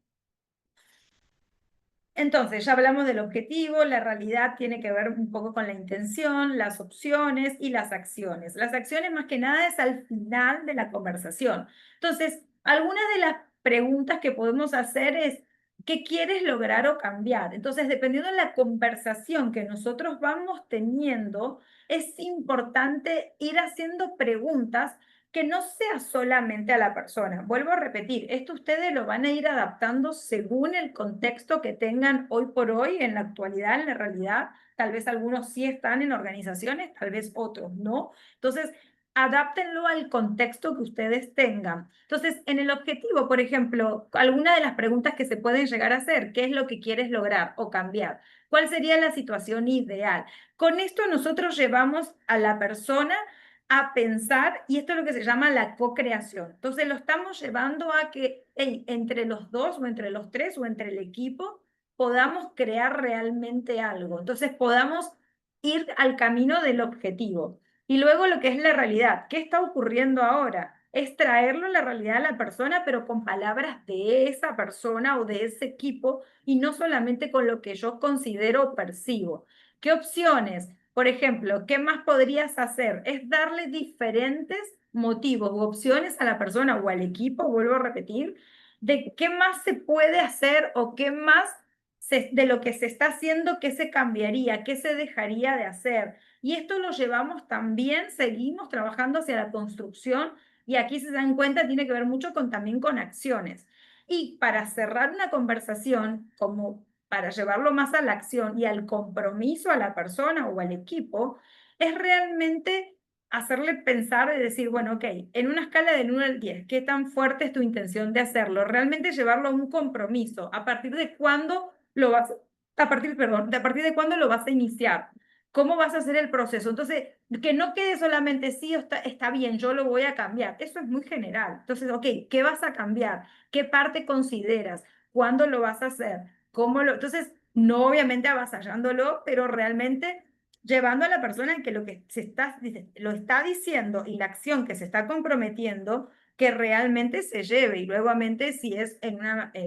Entonces, ya hablamos del objetivo, la realidad tiene que ver un poco con la intención, las opciones y las acciones. Las acciones más que nada es al final de la conversación. Entonces, algunas de las preguntas que podemos hacer es, ¿qué quieres lograr o cambiar? Entonces, dependiendo de la conversación que nosotros vamos teniendo, es importante ir haciendo preguntas que no sea solamente a la persona. Vuelvo a repetir, esto ustedes lo van a ir adaptando según el contexto que tengan hoy por hoy, en la actualidad, en la realidad. Tal vez algunos sí están en organizaciones, tal vez otros no. Entonces, adáptenlo al contexto que ustedes tengan. Entonces, en el objetivo, por ejemplo, alguna de las preguntas que se pueden llegar a hacer, ¿qué es lo que quieres lograr o cambiar? ¿Cuál sería la situación ideal? Con esto nosotros llevamos a la persona a pensar, y esto es lo que se llama la co-creación. Entonces lo estamos llevando a que entre los dos o entre los tres o entre el equipo podamos crear realmente algo. Entonces podamos ir al camino del objetivo. Y luego lo que es la realidad. ¿Qué está ocurriendo ahora? Es traerlo a la realidad a la persona, pero con palabras de esa persona o de ese equipo y no solamente con lo que yo considero o percibo. ¿Qué opciones? Por ejemplo, ¿qué más podrías hacer? Es darle diferentes motivos u opciones a la persona o al equipo, vuelvo a repetir, de qué más se puede hacer o qué más de lo que se está haciendo, qué se cambiaría, qué se dejaría de hacer. Y esto lo llevamos también, seguimos trabajando hacia la construcción y aquí si se dan cuenta tiene que ver mucho también con acciones. Y para cerrar una conversación, como para llevarlo más a la acción y al compromiso a la persona o al equipo, es realmente hacerle pensar y decir, bueno, ok, en una escala del 1 al 10, ¿qué tan fuerte es tu intención de hacerlo? Realmente llevarlo a un compromiso. ¿A partir de cuándo lo vas, perdón, a partir de cuándo lo vas a iniciar? ¿Cómo vas a hacer el proceso? Entonces, que no quede solamente sí, está bien, yo lo voy a cambiar. Eso es muy general. Entonces, ok, ¿qué vas a cambiar? ¿Qué parte consideras? ¿Cuándo lo vas a hacer? Entonces, no obviamente avasallándolo, pero realmente llevando a la persona en que lo que lo está diciendo y la acción que se está comprometiendo, que realmente se lleve. Y nuevamente, si es en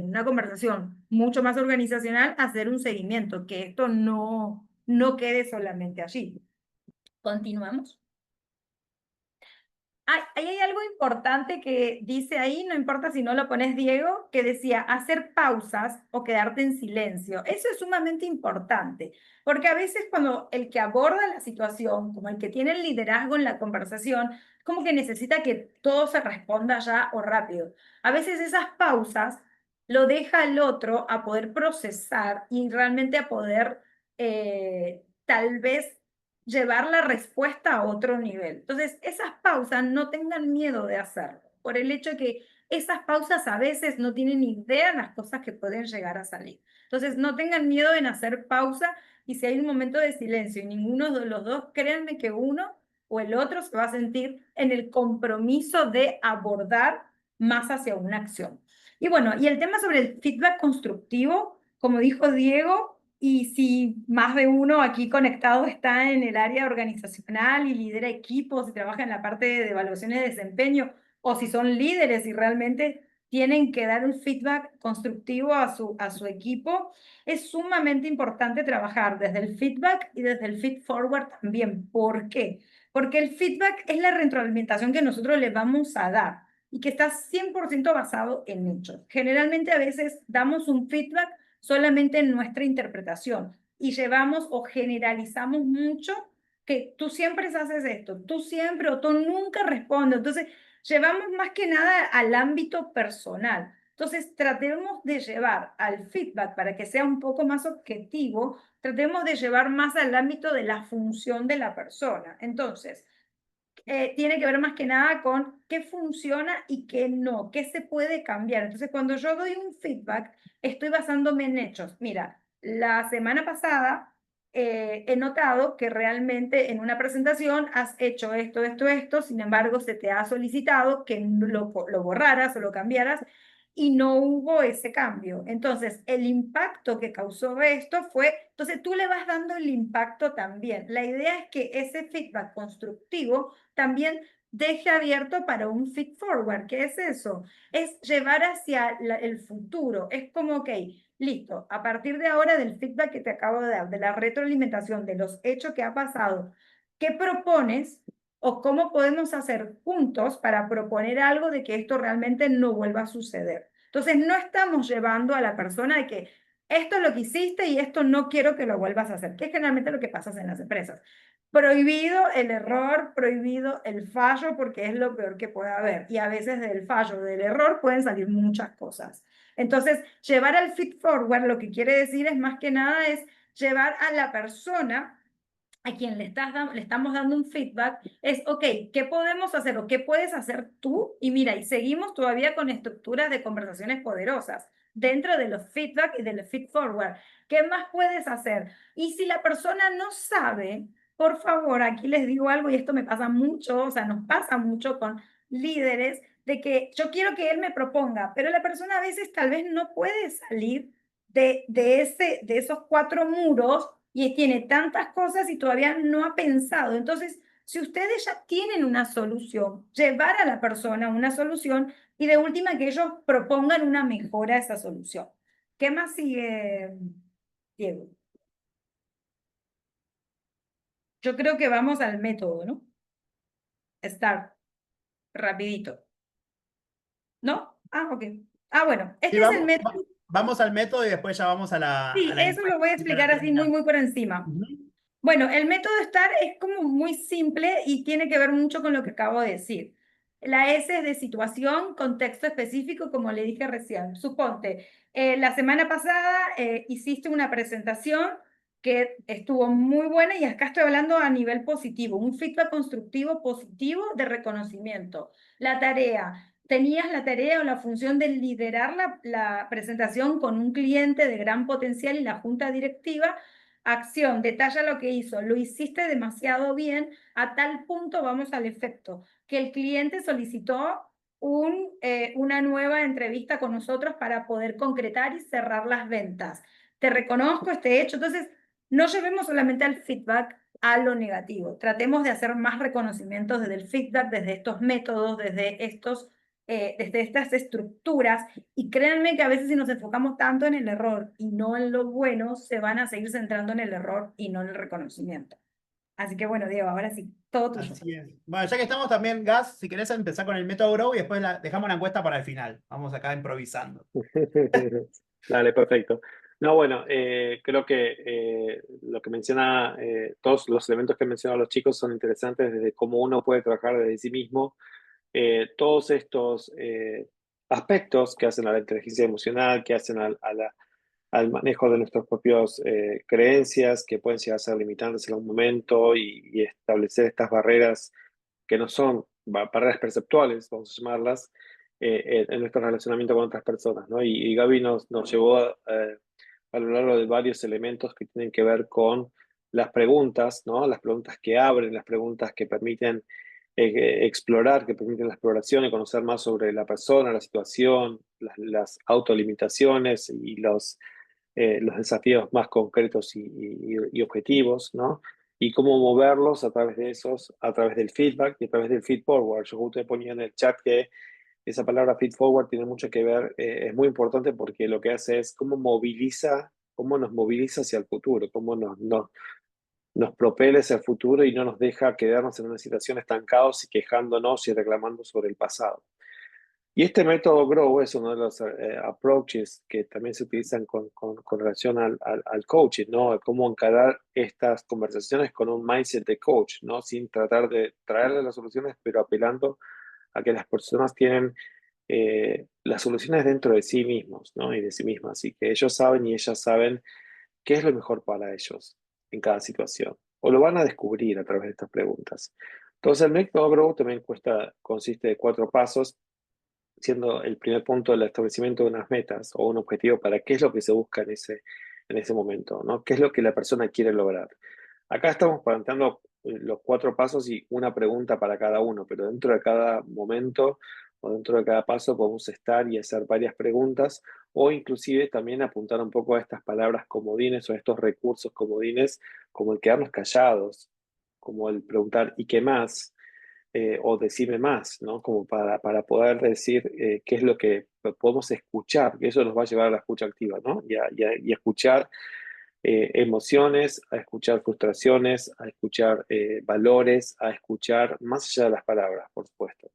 una conversación mucho más organizacional, hacer un seguimiento, que esto no quede solamente allí. Continuamos. Ahí hay algo importante que dice ahí, no importa si no lo pones, Diego, que decía hacer pausas o quedarte en silencio. Eso es sumamente importante, porque a veces cuando el que aborda la situación, como el que tiene el liderazgo en la conversación, como que necesita que todo se responda ya o rápido. A veces esas pausas lo deja al otro a poder procesar y realmente a poder tal vez llevar la respuesta a otro nivel. Entonces, esas pausas no tengan miedo de hacerlo, por el hecho de que esas pausas a veces no tienen idea de las cosas que pueden llegar a salir. Entonces, no tengan miedo en hacer pausa y si hay un momento de silencio y ninguno de los dos, créanme que uno o el otro se va a sentir en el compromiso de abordar más hacia una acción. Y bueno, y el tema sobre el feedback constructivo, como dijo Diego, y si más de uno aquí conectado está en el área organizacional y lidera equipos y trabaja en la parte de evaluaciones de desempeño, o si son líderes y realmente tienen que dar un feedback constructivo a su equipo, es sumamente importante trabajar desde el feedback y desde el feed forward también. ¿Por qué? Porque el feedback es la retroalimentación que nosotros le vamos a dar y que está 100% basado en hechos. Generalmente a veces damos un feedback solamente en nuestra interpretación y llevamos o generalizamos mucho que tú siempre haces esto, tú siempre o tú nunca respondes. Entonces, llevamos más que nada al ámbito personal. Entonces, tratemos de llevar al feedback para que sea un poco más objetivo, tratemos de llevar más al ámbito de la función de la persona. Entonces, tiene que ver más que nada con qué funciona y qué no, qué se puede cambiar. Entonces, cuando yo doy un feedback, estoy basándome en hechos. Mira, la semana pasada he notado que realmente en una presentación has hecho esto, esto, esto, sin embargo, se te ha solicitado que lo borraras o lo cambiaras y no hubo ese cambio. Entonces, el impacto que causó esto fue, entonces tú le vas dando el impacto también. La idea es que ese feedback constructivo también deje abierto para un feed forward. ¿Qué es eso? Es llevar hacia el futuro. Es como, ok, listo, a partir de ahora del feedback que te acabo de dar, de la retroalimentación, de los hechos que ha pasado, ¿qué propones o cómo podemos hacer juntos para proponer algo de que esto realmente no vuelva a suceder? Entonces, no estamos llevando a la persona de que esto es lo que hiciste y esto no quiero que lo vuelvas a hacer, que es generalmente lo que pasa en las empresas. Prohibido el error, prohibido el fallo, porque es lo peor que puede haber. Y a veces del fallo, del error, pueden salir muchas cosas. Entonces, llevar al feed forward lo que quiere decir es más que nada es llevar a la persona a quien le estamos dando un feedback, es, ok, ¿qué podemos hacer o qué puedes hacer tú? Y mira, y seguimos todavía con estructuras de conversaciones poderosas dentro de los feedback y del feed forward. ¿Qué más puedes hacer? Y si la persona no sabe, por favor, aquí les digo algo y esto me pasa mucho, o sea, nos pasa mucho con líderes, de que yo quiero que él me proponga, pero la persona a veces tal vez no puede salir de esos cuatro muros y tiene tantas cosas y todavía no ha pensado. Entonces, si ustedes ya tienen una solución, llevar a la persona una solución y de última que ellos propongan una mejora a esa solución. ¿Qué más sigue, Diego? Yo creo que vamos al método, ¿no? Start, rapidito. ¿No? Ah, ok. Ah, bueno, Sí, este es el método. vamos al método y después ya vamos a Sí, la eso lo voy a encuesta para explicar así muy, terminar. muy por encima. Ujú. Bueno, el método STAR es como muy simple y tiene que ver mucho con lo que acabo de decir. La S es de situación, contexto específico, como le dije recién. Suponte, la semana pasada hiciste una presentación que estuvo muy buena y acá estoy hablando a nivel positivo, un feedback constructivo positivo de reconocimiento. La tarea, tenías la tarea o la función de liderar la presentación con un cliente de gran potencial y la junta directiva. Acción, detalla lo que hizo, lo hiciste demasiado bien, a tal punto vamos al efecto, que el cliente solicitó una nueva entrevista con nosotros para poder concretar y cerrar las ventas. Te reconozco este hecho, entonces no llevemos solamente al feedback a lo negativo, tratemos de hacer más reconocimientos desde el feedback, desde estos métodos, desde estos desde estas estructuras, y créanme que a veces si nos enfocamos tanto en el error y no en lo bueno, se van a seguir centrando en el error y no en el reconocimiento. Así que bueno, Diego, ahora sí, todo tuyo. Así es. Bueno, ya que estamos también, Gas, si querés empezar con el método Grow y después dejamos la encuesta para el final. Vamos acá improvisando. Dale, perfecto. No, bueno, creo que lo que menciona, todos los elementos que han mencionado los chicos son interesantes desde cómo uno puede trabajar desde sí mismo. Todos estos aspectos que hacen a la inteligencia emocional, que hacen al manejo de nuestras propias creencias, que pueden llegar a ser limitantes en algún momento y establecer estas barreras que no son barreras perceptuales, vamos a llamarlas, en nuestro relacionamiento con otras personas, ¿no? Y Gaby nos llevó a lo largo de varios elementos que tienen que ver con las preguntas, ¿no? Las preguntas que abren, las preguntas que permiten explorar, que permiten la exploración y conocer más sobre la persona, la situación, las autolimitaciones y los desafíos más concretos y objetivos, ¿no? Y cómo moverlos a través de esos, a través del feedback y a través del feed forward. Yo justo ponía en el chat que esa palabra feed forward tiene mucho que ver, es muy importante porque lo que hace es cómo nos moviliza hacia el futuro, cómo nos propele hacia el futuro y no nos deja quedarnos en una situación estancados y quejándonos y reclamando sobre el pasado. Y este método Grow es uno de los approaches que también se utilizan con relación al coaching, ¿no? Cómo encarar estas conversaciones con un mindset de coach, ¿no? Sin tratar de traerle las soluciones, pero apelando a que las personas tienen las soluciones dentro de sí mismos, ¿no? Y de sí mismas. Y que ellos saben y ellas saben qué es lo mejor para ellos en cada situación. O lo van a descubrir a través de estas preguntas. Entonces, el método Grow también consiste de 4 pasos, siendo el primer punto el establecimiento de unas metas o un objetivo para qué es lo que se busca en ese momento, ¿no? ¿Qué es lo que la persona quiere lograr? Acá estamos planteando los 4 pasos y una pregunta para cada uno, pero dentro de cada momento o dentro de cada paso podemos estar y hacer varias preguntas o inclusive también apuntar un poco a estas palabras comodines o a estos recursos comodines como el quedarnos callados, como el preguntar ¿y qué más? O decirme más, ¿no? Como para poder decir qué es lo que podemos escuchar, que eso nos va a llevar a la escucha activa, ¿no? Y a escuchar emociones, a escuchar frustraciones, a escuchar valores, a escuchar más allá de las palabras, por supuesto.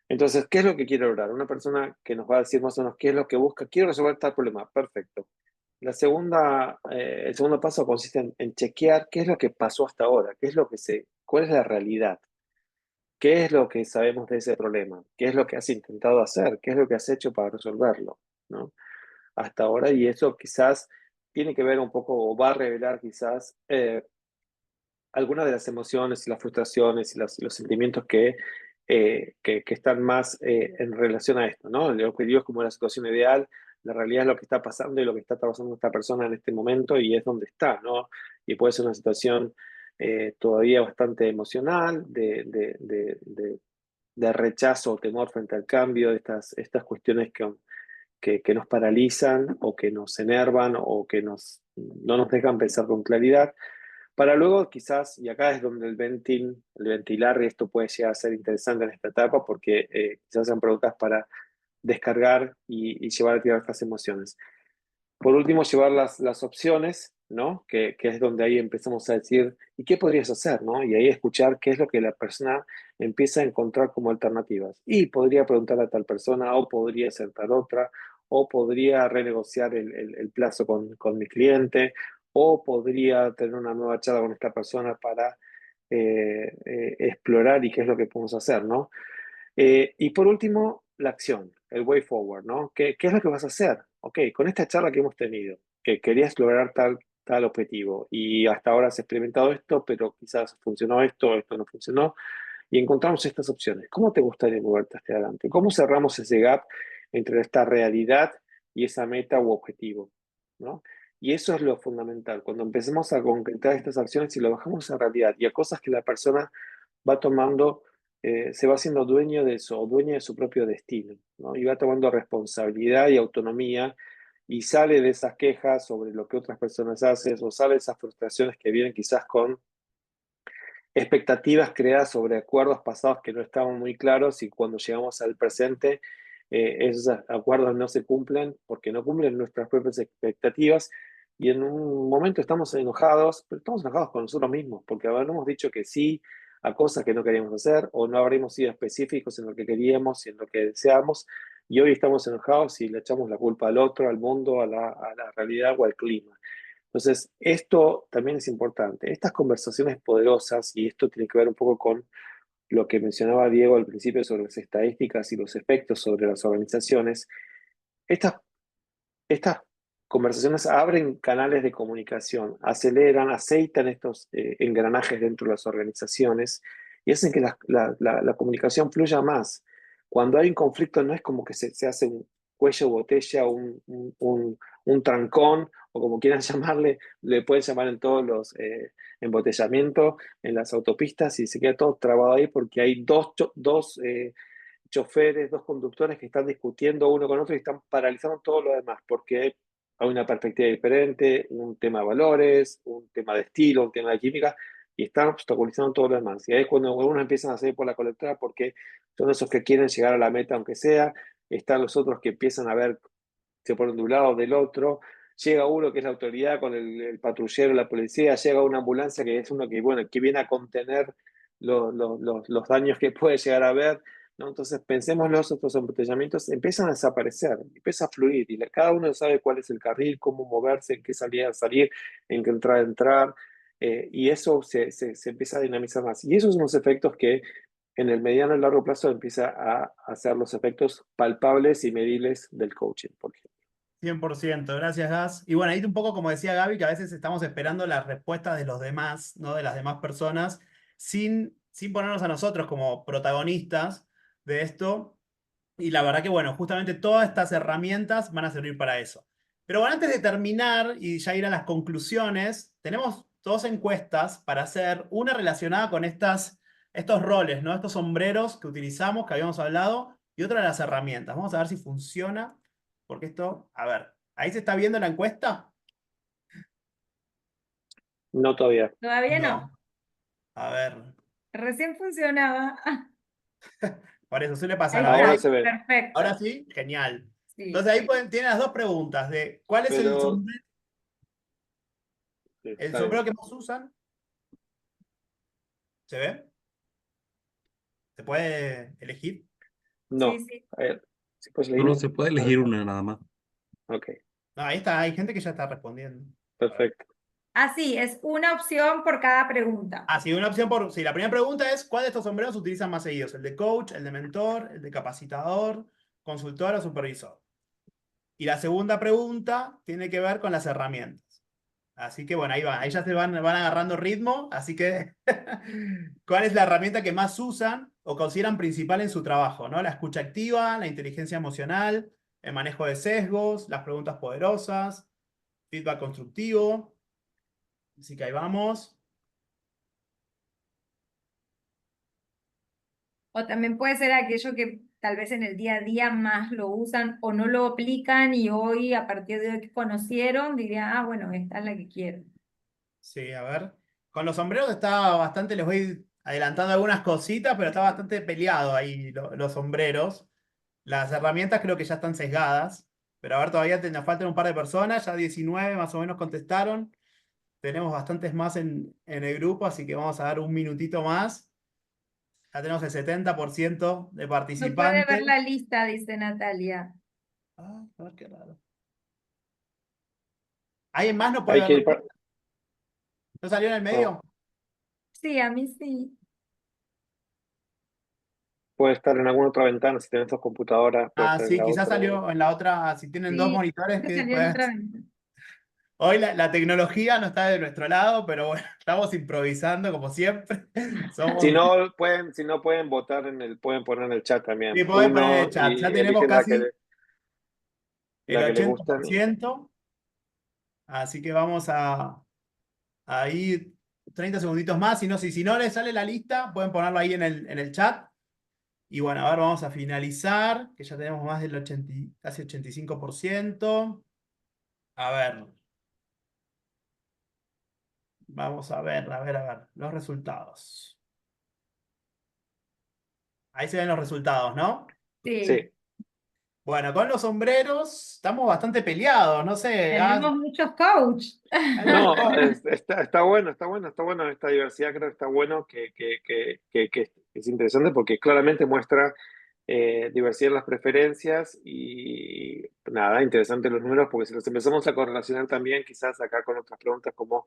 Entonces, ¿qué es lo que quiere lograr? Una persona que nos va a decir más o menos qué es lo que busca, quiero resolver tal problema, perfecto. El segundo paso consiste en chequear qué es lo que pasó hasta ahora, cuál es la realidad. ¿Qué es lo que sabemos de ese problema? ¿Qué es lo que has intentado hacer? ¿Qué es lo que has hecho para resolverlo? ¿No? Hasta ahora, y eso quizás tiene que ver un poco, o va a revelar quizás algunas de las emociones y las frustraciones y los sentimientos que están más en relación a esto, ¿no? El objetivo es como la situación ideal, la realidad es lo que está pasando y lo que está pasando esta persona en este momento y es donde está, ¿no? Y puede ser una situación todavía bastante emocional, de rechazo o temor frente al cambio, estas cuestiones que nos paralizan o que nos enervan o que no nos dejan pensar con claridad, para luego quizás, y acá es donde el ventilar, y esto puede llegar a ser interesante en esta etapa porque quizás sean preguntas para descargar y llevar a tirar estas emociones. Por último, llevar las opciones, ¿no? Que es donde ahí empezamos a decir, ¿y qué podrías hacer, no? Y ahí escuchar qué es lo que la persona empieza a encontrar como alternativas. Y podría preguntarle a tal persona, o podría ser tal otra, o podría renegociar el plazo con mi cliente, o podría tener una nueva charla con esta persona para explorar y qué es lo que podemos hacer, ¿no? Y por último, la acción, el way forward, ¿no? ¿Qué es lo que vas a hacer? Ok, con esta charla que hemos tenido, que querías lograr tal objetivo y hasta ahora has experimentado esto, pero quizás funcionó esto no funcionó, y encontramos estas opciones. ¿Cómo te gustaría moverte hacia adelante? ¿Cómo cerramos ese gap entre esta realidad y esa meta u objetivo, ¿no? Y eso es lo fundamental. Cuando empecemos a concretar estas acciones y lo bajamos a realidad y a cosas que la persona va tomando, se va haciendo dueño de eso, o dueño de su propio destino, ¿no? Y va tomando responsabilidad y autonomía y sale de esas quejas sobre lo que otras personas hacen o sale de esas frustraciones que vienen quizás con expectativas creadas sobre acuerdos pasados que no estaban muy claros y cuando llegamos al presente, esos acuerdos no se cumplen porque no cumplen nuestras propias expectativas y en un momento estamos enojados, pero estamos enojados con nosotros mismos porque habremos dicho que sí a cosas que no queríamos hacer o no habremos sido específicos en lo que queríamos y en lo que deseamos y hoy estamos enojados y le echamos la culpa al otro, al mundo, a la realidad o al clima. Entonces, esto también es importante. Estas conversaciones poderosas, y esto tiene que ver un poco con lo que mencionaba Diego al principio sobre las estadísticas y los efectos sobre las organizaciones, estas, estas conversaciones abren canales de comunicación, aceleran, aceitan estos engranajes dentro de las organizaciones y hacen que la comunicación fluya más. Cuando hay un conflicto no es como que se hace un cuello de botella, un trancón, o como quieran llamarle, le pueden llamar en todos los embotellamientos, en las autopistas, y se queda todo trabado ahí porque hay dos choferes, dos conductores que están discutiendo uno con otro y están paralizando todo lo demás, porque hay una perspectiva diferente, un tema de valores, un tema de estilo, un tema de química, y están obstaculizando todo lo demás. Y ahí es cuando algunos empiezan a salir por la colectora porque son esos que quieren llegar a la meta aunque sea, están los otros que empiezan a ver, se ponen de un lado o del otro, llega uno que es la autoridad con el patrullero, la policía, llega una ambulancia que es uno que, bueno, que viene a contener los daños que puede llegar a haber, ¿no? Entonces, pensemos los otros embotellamientos, empiezan a desaparecer, empieza a fluir y cada uno sabe cuál es el carril, cómo moverse, en qué salida salir, en qué entrar, y eso se empieza a dinamizar más. Y esos son los efectos que en el mediano y largo plazo empieza a hacer los efectos palpables y medibles del coaching, por ejemplo. 100%, gracias, Gas. Y bueno, ahí un poco como decía Gaby, que a veces estamos esperando las respuestas de los demás, ¿no? De las demás personas, sin ponernos a nosotros como protagonistas de esto. Y la verdad que, bueno, justamente todas estas herramientas van a servir para eso. Pero bueno, antes de terminar y ya ir a las conclusiones, tenemos dos encuestas para hacer, una relacionada con estos roles, ¿no? Estos sombreros que utilizamos, que habíamos hablado, y otra de las herramientas. Vamos a ver si funciona, porque esto, a ver, ¿ahí se está viendo la encuesta? No todavía. Todavía no. No. A ver, Recién funcionaba. por eso suele pasar. Ahí A ver, Ahora está. se ve, ahora Perfecto. sí, genial. Sí. Entonces ahí tienen las dos preguntas de ¿cuál es pero sí, el está bien. sombrero que más usan? ¿Se ve? ¿Se puede elegir? Sí, No. sí. A ver, si puedes leer Solo uno. se puede A ver. elegir una nada más. Ok, No, ahí está, hay gente que ya está respondiendo. A ver. perfecto. Ah, sí, es una opción por cada pregunta. Ah, sí, una opción por. Sí, la primera pregunta es: ¿cuál de estos sombreros se utilizan más seguidos? ¿El de coach, el de mentor, el de capacitador, consultor o supervisor? Y la segunda pregunta tiene que ver con las herramientas. Así que bueno, ahí va, ahí ya se van agarrando ritmo. Así que, ¿cuál es la herramienta que más usan o consideran principal en su trabajo? ¿No? La escucha activa, la inteligencia emocional, el manejo de sesgos, las preguntas poderosas, feedback constructivo. Así que ahí vamos. O también puede ser aquello que tal vez en el día a día más lo usan o no lo aplican y hoy, a partir de hoy que conocieron, dirían, ah, bueno, esta es la que quiero. Sí, a ver. Con los sombreros está bastante, les voy adelantando algunas cositas, pero está bastante peleado ahí los sombreros. Las herramientas creo que ya están sesgadas, pero a ver, todavía nos faltan un par de personas, ya 19 más o menos contestaron. Tenemos bastantes más en el grupo, así que vamos a dar un minutito más. Ya tenemos el 70% de No puede ver participantes. la lista, dice Natalia. Ah, a ver qué raro. ¿Alguien más no puede Hay ver que la ir lista? ¿No salió en el no, medio? Sí, a mí sí. puede estar en alguna otra ventana, si tienes dos computadoras, puede Ah, estar en sí, la quizás otra. salió en la otra, si tienen dos Sí, monitores, me que salió en pueden. otra ventana. Hoy la tecnología no está de nuestro lado, pero bueno, estamos improvisando como siempre. Si Somos, no pueden, si no pueden votar pueden poner en el chat sí, también. pueden poner en el Uno chat. Ya y tenemos eligen casi el la que les ochenta gustan. por ciento, así que vamos a ir 30 segunditos más. Si no les sale la lista, pueden ponerlo ahí en el chat. Y bueno, ahora vamos a finalizar, que ya tenemos más del 80, casi 85%. A ver. Vamos a ver, los resultados. Ahí se ven los resultados, ¿no? Sí, Sí. Bueno, con los sombreros estamos bastante peleados, no sé, tenemos muchos coach. hay muchos No, cosas. está bueno, está bueno esta diversidad, creo que está bueno que es interesante porque claramente muestra diversidad en las preferencias y nada, interesante los números porque si los empezamos a correlacionar también quizás acá con otras preguntas como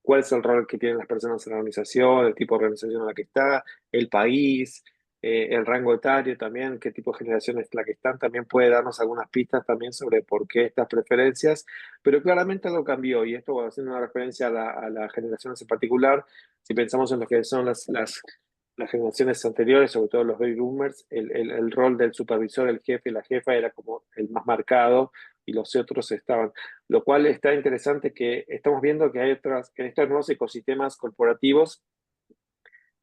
cuál es el rol que tienen las personas en la organización, el tipo de organización en la que está, el país, el rango etario también, qué tipo de generación es la que están, también puede darnos algunas pistas también sobre por qué estas preferencias, pero claramente algo cambió y esto haciendo una referencia a las generaciones en particular, si pensamos en lo que son las generaciones anteriores, sobre todo los baby boomers, el rol del supervisor, el jefe y la jefa era como el más marcado y los otros estaban. Lo cual está interesante que estamos viendo que hay otras, que en estos nuevos ecosistemas corporativos,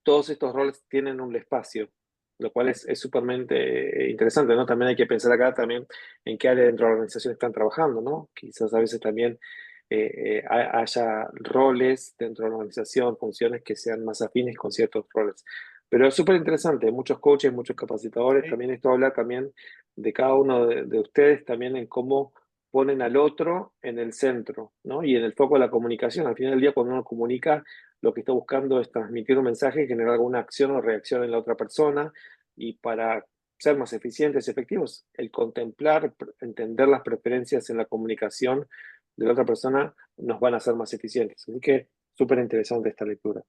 todos estos roles tienen un espacio, lo cual es súpermente interesante, ¿no? También hay que pensar acá también en qué área dentro de la organización están trabajando, ¿no? Quizás a veces también haya roles dentro de la organización, funciones que sean más afines con ciertos roles. Pero es súper interesante, muchos coaches, muchos capacitadores, Sí. también esto habla también de cada uno de ustedes, también en cómo ponen al otro en el centro, ¿no? Y en el foco de la comunicación. Al final del día, cuando uno comunica, lo que está buscando es transmitir un mensaje y generar alguna acción o reacción en la otra persona. Y para ser más eficientes y efectivos, el contemplar, entender las preferencias en la comunicación de la otra persona nos van a hacer más eficientes. Así que súper interesante esta lectura.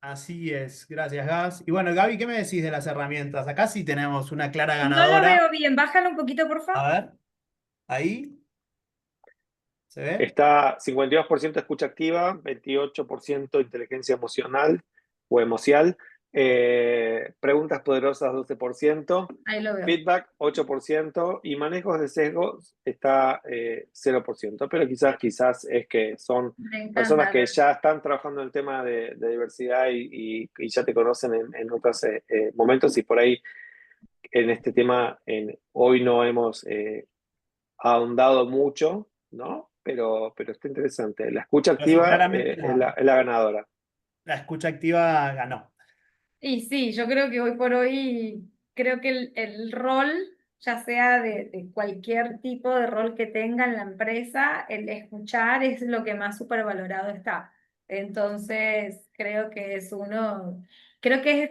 Así es, gracias, Gas. Y bueno, Gaby, ¿qué me decís de las herramientas? Acá sí tenemos una clara No lo ganadora. veo bien, bájalo un poquito, por A favor. ver, ahí, ¿se ve? Está 52% escucha activa, 28% inteligencia emocional o emocional, preguntas poderosas 12%, Ahí lo veo. feedback 8% y manejos de sesgos está 0%, pero quizás es que son Me personas encanta. que ya están trabajando en el tema de diversidad y ya te conocen en otros momentos y por ahí en este tema hoy no hemos ahondado mucho, ¿no? Pero está interesante. La escucha Pero sí, activa claramente es la ganadora. la escucha activa ganó. Y sí, yo creo que hoy por hoy, creo que el rol, ya sea de cualquier tipo de rol que tenga en la empresa, el escuchar es lo que más supervalorado está. Entonces, creo que es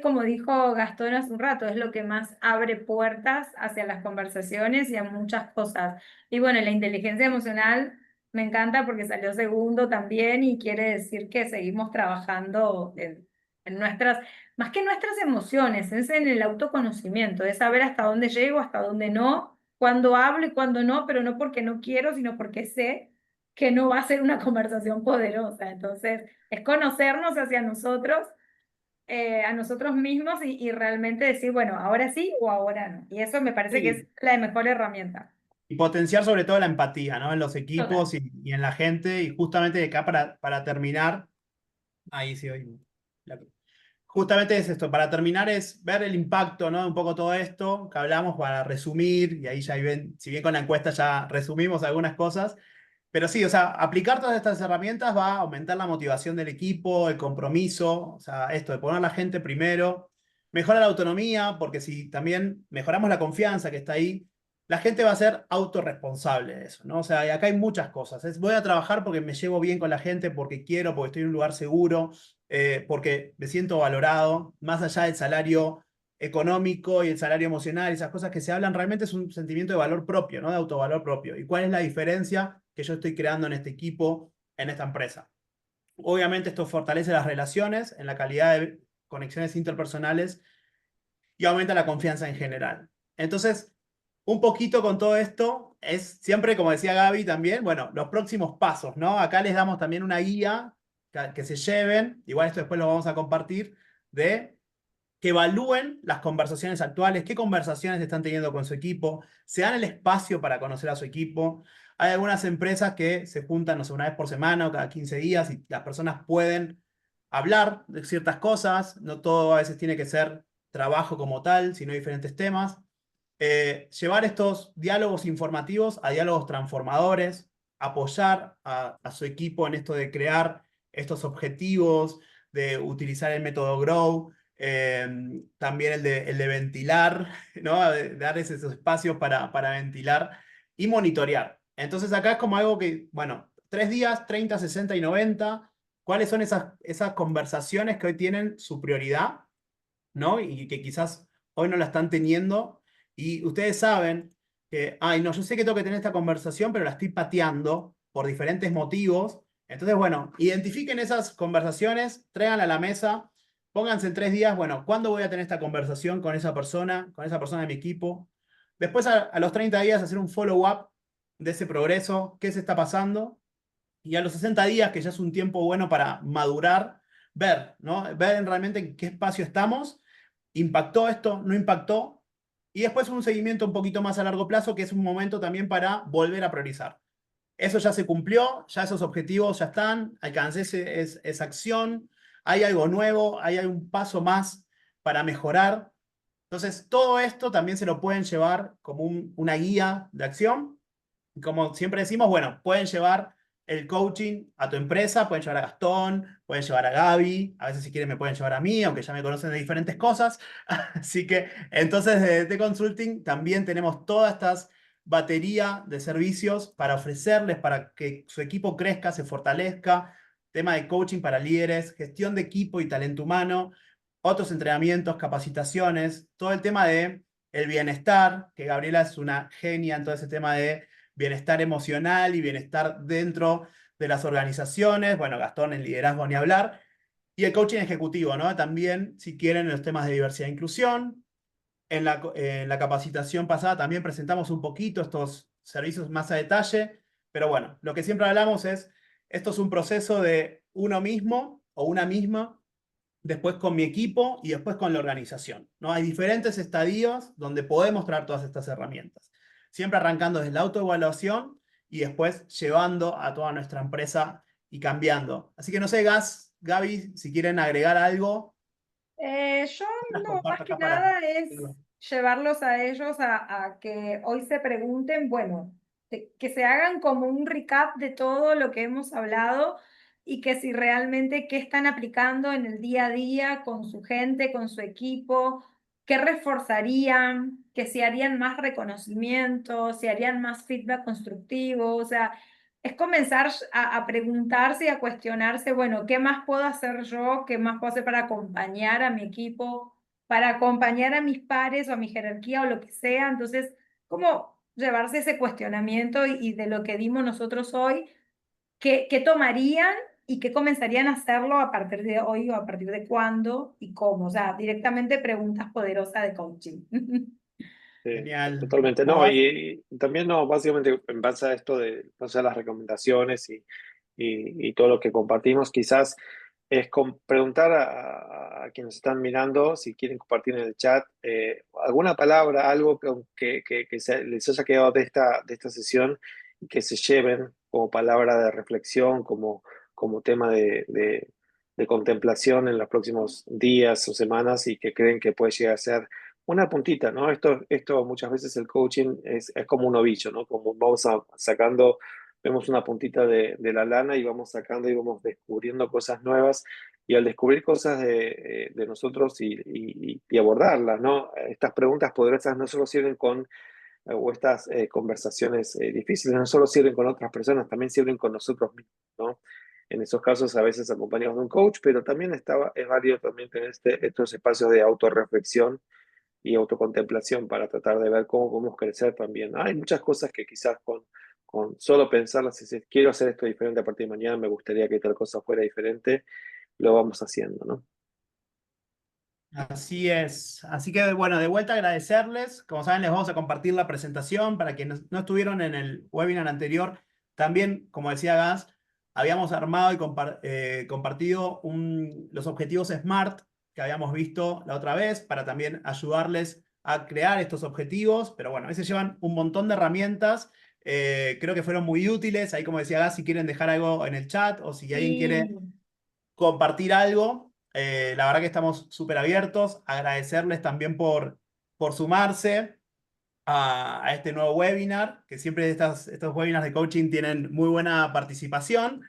como dijo Gastón hace un rato, es lo que más abre puertas hacia las conversaciones y a muchas cosas. Y bueno, la inteligencia emocional me encanta porque salió segundo también y quiere decir que seguimos trabajando en nuestras más que nuestras emociones, es en el autoconocimiento, es saber hasta dónde llego, hasta dónde no, cuándo hablo y cuándo no, pero no porque no quiero, sino porque sé que no va a ser una conversación poderosa. Entonces, es conocernos hacia nosotros, a nosotros mismos y realmente decir, bueno, ahora sí o ahora no. Y eso me parece que es Sí. la mejor herramienta. Y potenciar sobre todo la empatía, ¿no? En los Total. equipos y en la gente. Y justamente de acá para terminar, ahí sí, hoy. Justamente es esto, para terminar es ver el impacto, ¿no? De un poco todo esto que hablamos para resumir, y ahí ya ven, si bien con la encuesta ya resumimos algunas cosas, pero sí, o sea, aplicar todas estas herramientas va a aumentar la motivación del equipo, el compromiso, o sea, esto de poner a la gente primero, mejora la autonomía, porque si también mejoramos la confianza que está ahí, la gente va a ser autorresponsable de eso, ¿no? O sea, y acá hay muchas cosas. Voy a trabajar porque me llevo bien con la gente, porque quiero, porque estoy en un lugar seguro, porque me siento valorado, más allá del salario económico y el salario emocional, esas cosas que se hablan, realmente es un sentimiento de valor propio, ¿no? De autovalor propio. ¿Y cuál es la diferencia que yo estoy creando en este equipo, en esta empresa? Obviamente esto fortalece las relaciones, en la calidad de conexiones interpersonales y aumenta la confianza en general. Entonces, un poquito con todo esto es siempre, como decía Gaby también, bueno, los próximos pasos, ¿no? Acá les damos también una guía que se lleven, igual esto después lo vamos a compartir, de que evalúen las conversaciones actuales, qué conversaciones están teniendo con su equipo, se dan el espacio para conocer a su equipo. Hay algunas empresas que se juntan, no sé, una vez por semana o cada 15 días y las personas pueden hablar de ciertas cosas, no todo a veces tiene que ser trabajo como tal, sino diferentes temas. Llevar estos diálogos informativos a diálogos transformadores, apoyar a su equipo en esto de crear estos objetivos, de utilizar el método Grow, también el de ventilar, ¿no? De dar esos espacios para ventilar y monitorear. Entonces acá es como algo que, bueno, 3 días, 30, 60 y 90, ¿cuáles son esas conversaciones que hoy tienen su prioridad, ¿no? Y que quizás hoy no la están teniendo. Y ustedes saben que, ay, no, yo sé que tengo que tener esta conversación, pero la estoy pateando por diferentes motivos. Entonces, bueno, identifiquen esas conversaciones, tráiganla a la mesa, pónganse en 3 días, bueno, ¿cuándo voy a tener esta conversación con esa persona de mi equipo? Después, a los 30 días, hacer un follow-up de ese progreso, qué se está pasando. Y a los 60 días, que ya es un tiempo bueno para madurar, ver, ¿no? Ver realmente en qué espacio estamos, impactó esto, no impactó, y después un seguimiento un poquito más a largo plazo, que es un momento también para volver a priorizar. Eso ya se cumplió, ya esos objetivos ya están, alcancé esa acción, hay algo nuevo, hay un paso más para mejorar. Entonces, todo esto también se lo pueden llevar como una guía de acción. Como siempre decimos, bueno, pueden llevar el coaching a tu empresa, pueden llevar a Gastón, pueden llevar a Gaby, a veces si quieren me pueden llevar a mí, aunque ya me conocen de diferentes cosas. Así que entonces de T Consulting también tenemos todas estas batería de servicios para ofrecerles, para que su equipo crezca, se fortalezca, tema de coaching para líderes, gestión de equipo y talento humano, otros entrenamientos, capacitaciones, todo el tema de el bienestar, que Gabriela es una genia en todo ese tema de bienestar emocional y bienestar dentro de las organizaciones. Bueno, Gastón en liderazgo ni hablar. Y el coaching ejecutivo, ¿no? También, si quieren, en los temas de diversidad e inclusión. En la capacitación pasada también presentamos un poquito estos servicios más a detalle, pero bueno, lo que siempre hablamos es, esto es un proceso de uno mismo o una misma, después con mi equipo y después con la organización, ¿no? Hay diferentes estadios donde podemos traer todas estas herramientas. Siempre arrancando desde la autoevaluación y después llevando a toda nuestra empresa y cambiando. Así que no sé, Gaby, si quieren agregar algo, Yo las no, más comparto que acá para... nada es llevarlos a ellos a que hoy se pregunten, bueno, que se hagan como un recap de todo lo que hemos hablado y que si realmente qué están aplicando en el día a día con su gente, con su equipo, qué reforzarían, que si harían más reconocimiento, si harían más feedback constructivo, o sea, es comenzar a preguntarse y a cuestionarse, bueno, ¿qué más puedo hacer yo? ¿Qué más puedo hacer para acompañar a mi equipo, para acompañar a mis pares o a mi jerarquía o lo que sea? Entonces, ¿cómo llevarse ese cuestionamiento y de lo que dimos nosotros hoy, qué tomarían y qué comenzarían a hacerlo a partir de hoy o a partir de cuándo y cómo? O sea, directamente preguntas poderosas de coaching. Sí, Genial. totalmente. ¿Vos, No, Gas? y también no, básicamente en base a esto de o sea, las recomendaciones y todo lo que compartimos, quizás es preguntar a quienes están mirando si quieren compartir en el chat alguna palabra, algo les haya quedado de esta sesión y que se lleven como palabra de reflexión, como tema de contemplación en los próximos días o semanas y que creen que puede llegar a ser una puntita, ¿no? Esto muchas veces el coaching es como un ovillo, ¿no? Como vamos sacando, vemos una puntita de la lana y vamos sacando y vamos descubriendo cosas nuevas. Y al descubrir cosas de nosotros y abordarlas, ¿no? Estas preguntas poderosas no solo sirven o estas conversaciones difíciles, no solo sirven con otras personas, también sirven con nosotros mismos, ¿no? En esos casos a veces acompañados de un coach, pero también es válido también tener estos espacios de autorreflexión y autocontemplación para tratar de ver cómo podemos crecer también. Hay muchas cosas que quizás con solo pensarlas y decir, quiero hacer esto diferente a partir de mañana, me gustaría que tal cosa fuera diferente, lo vamos haciendo, ¿no? Así es. Así que, bueno, de vuelta agradecerles. Como saben, les vamos a compartir la presentación para quienes no estuvieron en el webinar anterior. También, como decía Gas, habíamos armado y compartido los objetivos SMART que habíamos visto la otra vez para también ayudarles a crear estos objetivos. Pero bueno, a veces llevan un montón de herramientas. Creo que fueron muy útiles. Ahí, como decía Gas, si quieren dejar algo en el chat o si alguien quiere Sí. compartir algo. La verdad que estamos súper abiertos. Agradecerles también por sumarse a este nuevo webinar, que siempre estos webinars de coaching tienen muy buena participación.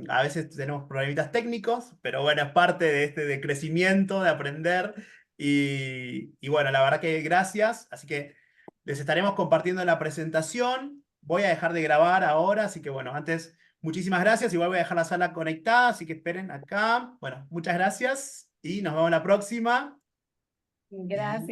A veces tenemos problemitas técnicos, pero bueno, es parte de crecimiento, de aprender. Y bueno, la verdad que gracias. Así que les estaremos compartiendo la presentación. Voy a dejar de grabar ahora, así que bueno, antes, muchísimas gracias. Igual voy a dejar la sala conectada, así que esperen acá. Bueno, muchas gracias y nos vemos la próxima. Y Gracias.